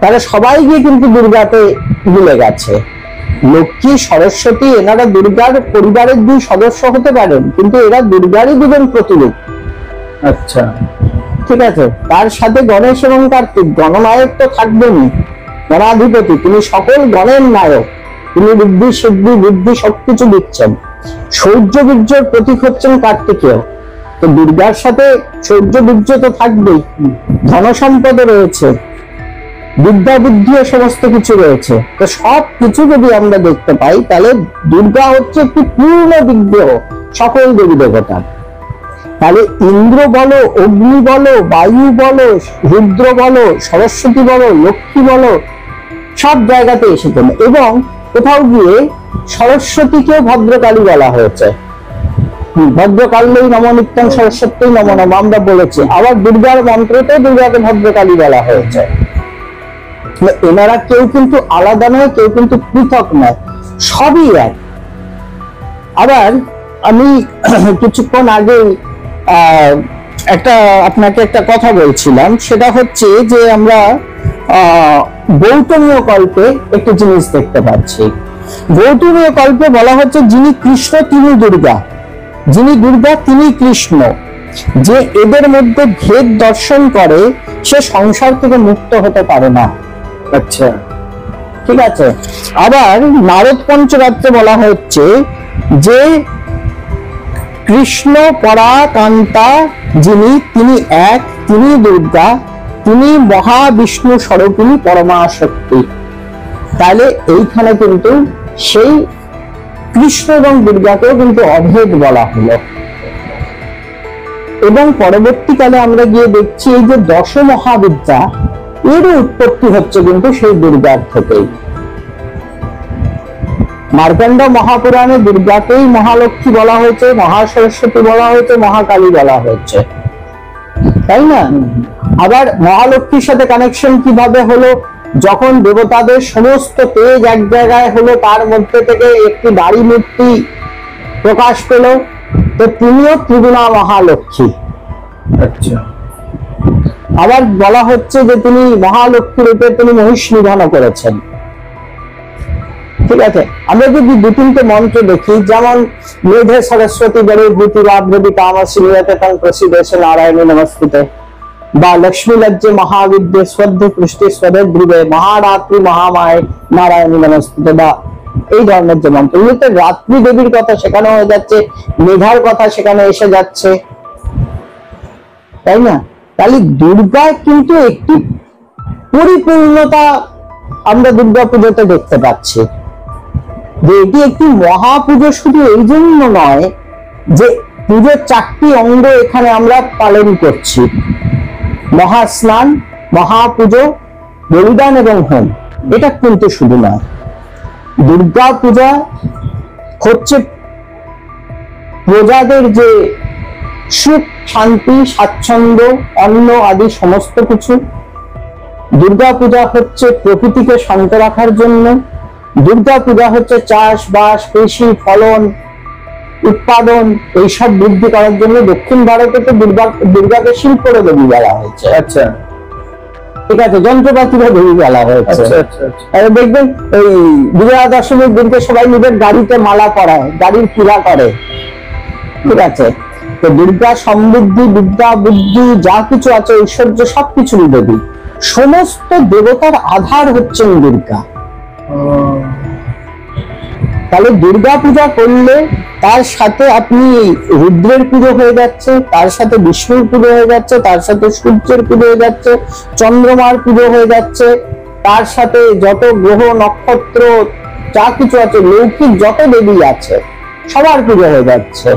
তারা সবাই গিয়ে কিন্তু দুর্গাতে মিলে গেছে। লক্ষ্মী, সরস্বতী, এনারা দুর্গার পরিবারের দুই সদস্য হতে পারেন, কিন্তু এরা দুর্গারই দুজন প্রতিরূপ। আচ্ছা, ঠিক আছে? তার সাথে গণেশ এবং কার্তিক, গণনায়ক তো থাকবেনই, গণাধিপতি, তিনি সকল গণের নায়ক, তিনি বুদ্ধি, সিদ্ধি, বুদ্ধি সবকিছু দিচ্ছেন। সৌর্য বীর্যের প্রতীক হচ্ছেন কার্তিকেয়, তো দুর্গার সাথে সৌর্য বীর্য তো থাকবেই। ধন সম্পদ রয়েছে, বিদ্যা বুদ্ধি সমস্ত কিছু রয়েছে। তো সব কিছু যদি আমরা দেখতে পাই, তাহলে দুর্গা হচ্ছে একটি পূর্ণ বিগ্রহ সকল দেবী দেবতার। তাহলে ইন্দ্র বলো, অগ্নি বলো, বায়ু বলো, রুদ্র বলো, সরস্বতী বলো, লক্ষ্মী বলো, সব জায়গাতে এসেছেন। এবং কোথাও গিয়ে সরস্বতীকে ভদ্রকালী বলা হয়েছে, ভদ্রকাল্যই নম নিত্যং সরস্বত্যই নম নম আমরা বলেছি। আবার দুর্গার মন্ত্রতে দুর্গাকে ভদ্রকালী বলা হয়েছে। এনারা কেউ কিন্তু আলাদা নয়, কেউ কিন্তু পৃথক নয়, সবই এক। আবার আমি কিছুক্ষণ আগে আপনাকে একটা কথা বলছিলাম, সেটা হচ্ছে যে আমরা গৌতমীয় কল্পে একটি জিনিস দেখতে পাচ্ছি। গৌতমীয় কল্পে বলা হচ্ছে যিনি কৃষ্ণ তিনি দুর্গা, যিনি দুর্গা তিনি কৃষ্ণ। যে এদের মধ্যে ভেদ দর্শন করে সে সংসার থেকে মুক্ত হতে পারে না। আচ্ছা, ঠিক আছে। আবার নারদ পঞ্চরাত্রে বলা হচ্ছে যে কৃষ্ণ পরাকান্তা যিনি তিনি এক, তিনি দুর্গা, তিনি মহাবিষ্ণু স্বরূপিণী পরমা শক্তি। তাহলে এইখানে কিন্তু সেই কৃষ্ণ এবং দুর্গাকেও কিন্তু অভেদ বলা হলো। এবং পরবর্তীকালে আমরা গিয়ে দেখছি এই যে দশ মহাবিদ্যা, এর উৎপত্তি হচ্ছে কিন্তু সেই দুর্গার থেকেই। মার্কণ্ড মহাপুরাণে দুর্গাকেই মহালক্ষ্মী বলা হয়েছে, মহাসরস্বতী বলা হয়েছে, মহাকালী বলা হয়েছে, তাই না? আবার মহালক্ষ্মীর সাথে কানেকশন কিভাবে হলো? যখন দেবতাদের সমস্ত তেজ এক জায়গায় হলো, তার মধ্যে থেকে একটি নারী মূর্তি প্রকাশ পেল, তো তিনিও ত্রিগুণা মহালক্ষ্মী। আচ্ছা। আবার বলা হচ্ছে যে তিনি মহালক্ষ্মী রূপে তিনি মহিষ নিধন করেছেন। ঠিক আছে। আমরা যদি দু তিনটে মন্ত্র দেখি, যেমন মেধে সরস্বতী বড়ে ভূতি লাভ্রবি কামশ্রীয়তে তং প্রসিদ্ধেশ নারায়ণী নমস্তুতে, বা লক্ষ্মী লজ্জে মহাবিদ্যে স্বদ্ধে পৃষ্ঠে স্বধে ধ্রুবে মহারাত্রি মহামায় নারায়ণী নমস্তুতে, বা এই ধরনের যে মন্ত্র, এগুলোতে রাত্রি দেবীর কথা সেখানে হয়ে যাচ্ছে, মেধার কথা সেখানে এসে যাচ্ছে, তাই না? তাহলে দুর্গা কিন্তু একটি পরিপূর্ণতা আমরা দুর্গা পুজোতে দেখতে পাচ্ছি। যে এটি একটি মহাপুজো শুধু এই জন্য নয় যে পুজোর 4টি অঙ্গ এখানে আমরা পালন করছি, মহাস্নান, মহাপুজো, বলিদান এবং হোম, এটা কিন্তু শুধু নয়। দুর্গা পূজা হচ্ছে প্রজাদের যে সুখ শান্তি স্বাচ্ছন্দ্য অন্ন আদি সমস্ত কিছু। দুর্গা পূজা হচ্ছে প্রকৃতিকে শান্ত রাখার জন্য। দুর্গা পূজা হচ্ছে চাষবাস, কৃষি, ফলন, উৎপাদন এইসব বৃদ্ধি করার জন্য। দক্ষিণ ভারতে তো দুর্গাকে শিল্পের দেবী বলা হয়েছে। আচ্ছা, ঠিক আছে, যন্ত্রপাতির দেবী বলা হয়েছে। দেখবেন এই বিজয়া দশমীর দিনকে সবাই নিজের গাড়িতে মালা পরায়, গাড়ির পূজা করে। ঠিক আছে। তো দুর্গা সমৃদ্ধি, বিদ্যা, বুদ্ধি যা কিছু আছে, ঐশ্বর্য সবকিছুরই দেবী। সমস্ত দেবতার আধার হচ্ছেন দুর্গা। তাহলে দুর্গা পূজা করলে তার সাথে আপনি রুদ্রের পুজো হয়ে যাচ্ছে, তার সাথে বিষ্ণুর পুজো হয়ে যাচ্ছে, তার সাথে সূর্যের পুজো হয়ে যাচ্ছে, চন্দ্রমার পুজো হয়ে যাচ্ছে, তার সাথে যত গ্রহ নক্ষত্র যা কিছু আছে, লৌকিক যত দেবী আছে সবার পুজো হয়ে যাচ্ছে।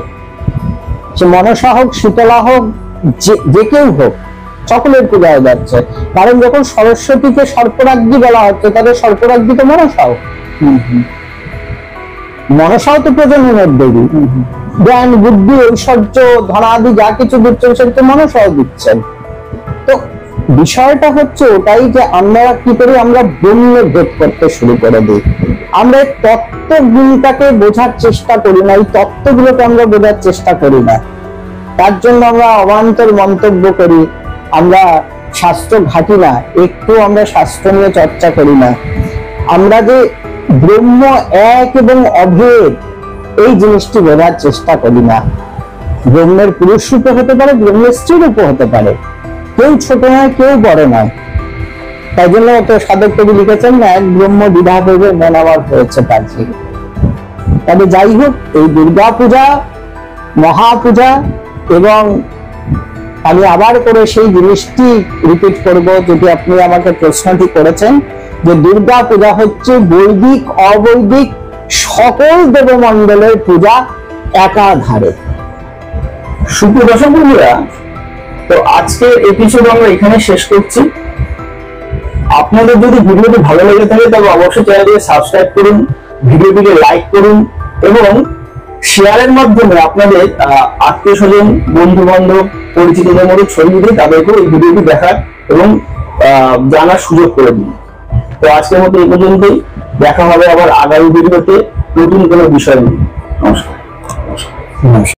সে মনসা হোক, শীতলা হোক, যে কেউ হোক, সকলের পূজা হয়ে যাচ্ছে। কারণ যখন সরস্বতীকে সর্পরাজ্ঞী বলা হচ্ছে, তাদের সর্পরাজ্ঞী তো মনসাও। মনসাও তো প্রজননের দেবী। জ্ঞান, বুদ্ধি, ঐশ্বর্য, ধনাদি যা কিছু দিচ্ছেন সেটা মনসাও দিচ্ছেন। তো বিষয়টা হচ্ছে ওটাই যে আমরা কি করি, আমরা ব্রহ্ম ভেদ করতে শুরু করে দিই। আমরা তত্ত্বগুলোটাকে বোঝার চেষ্টা করি না, এই তত্ত্বগুলোকে আমরা বোঝার চেষ্টা করি না। তার জন্য আমরা অবান্তর মন্তব্য করি, আমরা শাস্ত্র ঘাঁটি না, একটু আমরা শাস্ত্র নিয়ে চর্চা করি না। আমরা যে ব্রহ্ম এক এবং অভেদ এই জিনিসটি বোঝার চেষ্টা করি না। ব্রহ্মের পুরুষ রূপে হতে পারে, ব্রহ্মের স্ত্রী রূপে হতে পারে, কেউ ছোট নয়, কেউ বড় নয়। তাই জন্য তো সাধক কবি লিখেছেন না, এক ব্রহ্ম দ্বিধা ভেবে মন আমার হয়েছে পাজি। তবে যাই হোক, এই দুর্গা পূজা মহাপূজা, এবং আমি আবার করে সেই জিনিসটি রিপিট করব, যদি আপনি আমাকে প্রশ্নটি করেছেন, যে দুর্গা পূজা হচ্ছে বৈদিক অবৈদিক সকল দেবমণ্ডলের পূজা একাধারে। সুপ্রদর্শক বন্ধুরা, তো আজকের এপিসোড আমরা এখানে শেষ করছি। আপনাদের যদি ভিডিওটি ভালো লেগে থাকে তবে অবশ্যই চ্যানেলটিকে সাবস্ক্রাইব করুন, ভিডিওটিকে লাইক করুন এবং শেয়ারের মাধ্যমে আপনাদের আত্মীয় স্বজন, বন্ধু বান্ধব, পরিচিতদের মধ্যে ছড়িয়ে দিয়ে তাদেরকেও এই ভিডিওটি দেখার এবং জানার সুযোগ করে দিন। তো আজকের মতো এই পর্যন্তই। দেখা হবে আবার আগামী ভিডিওতে নতুন কোনো বিষয় নিয়ে। নমস্কার। নমস্কার।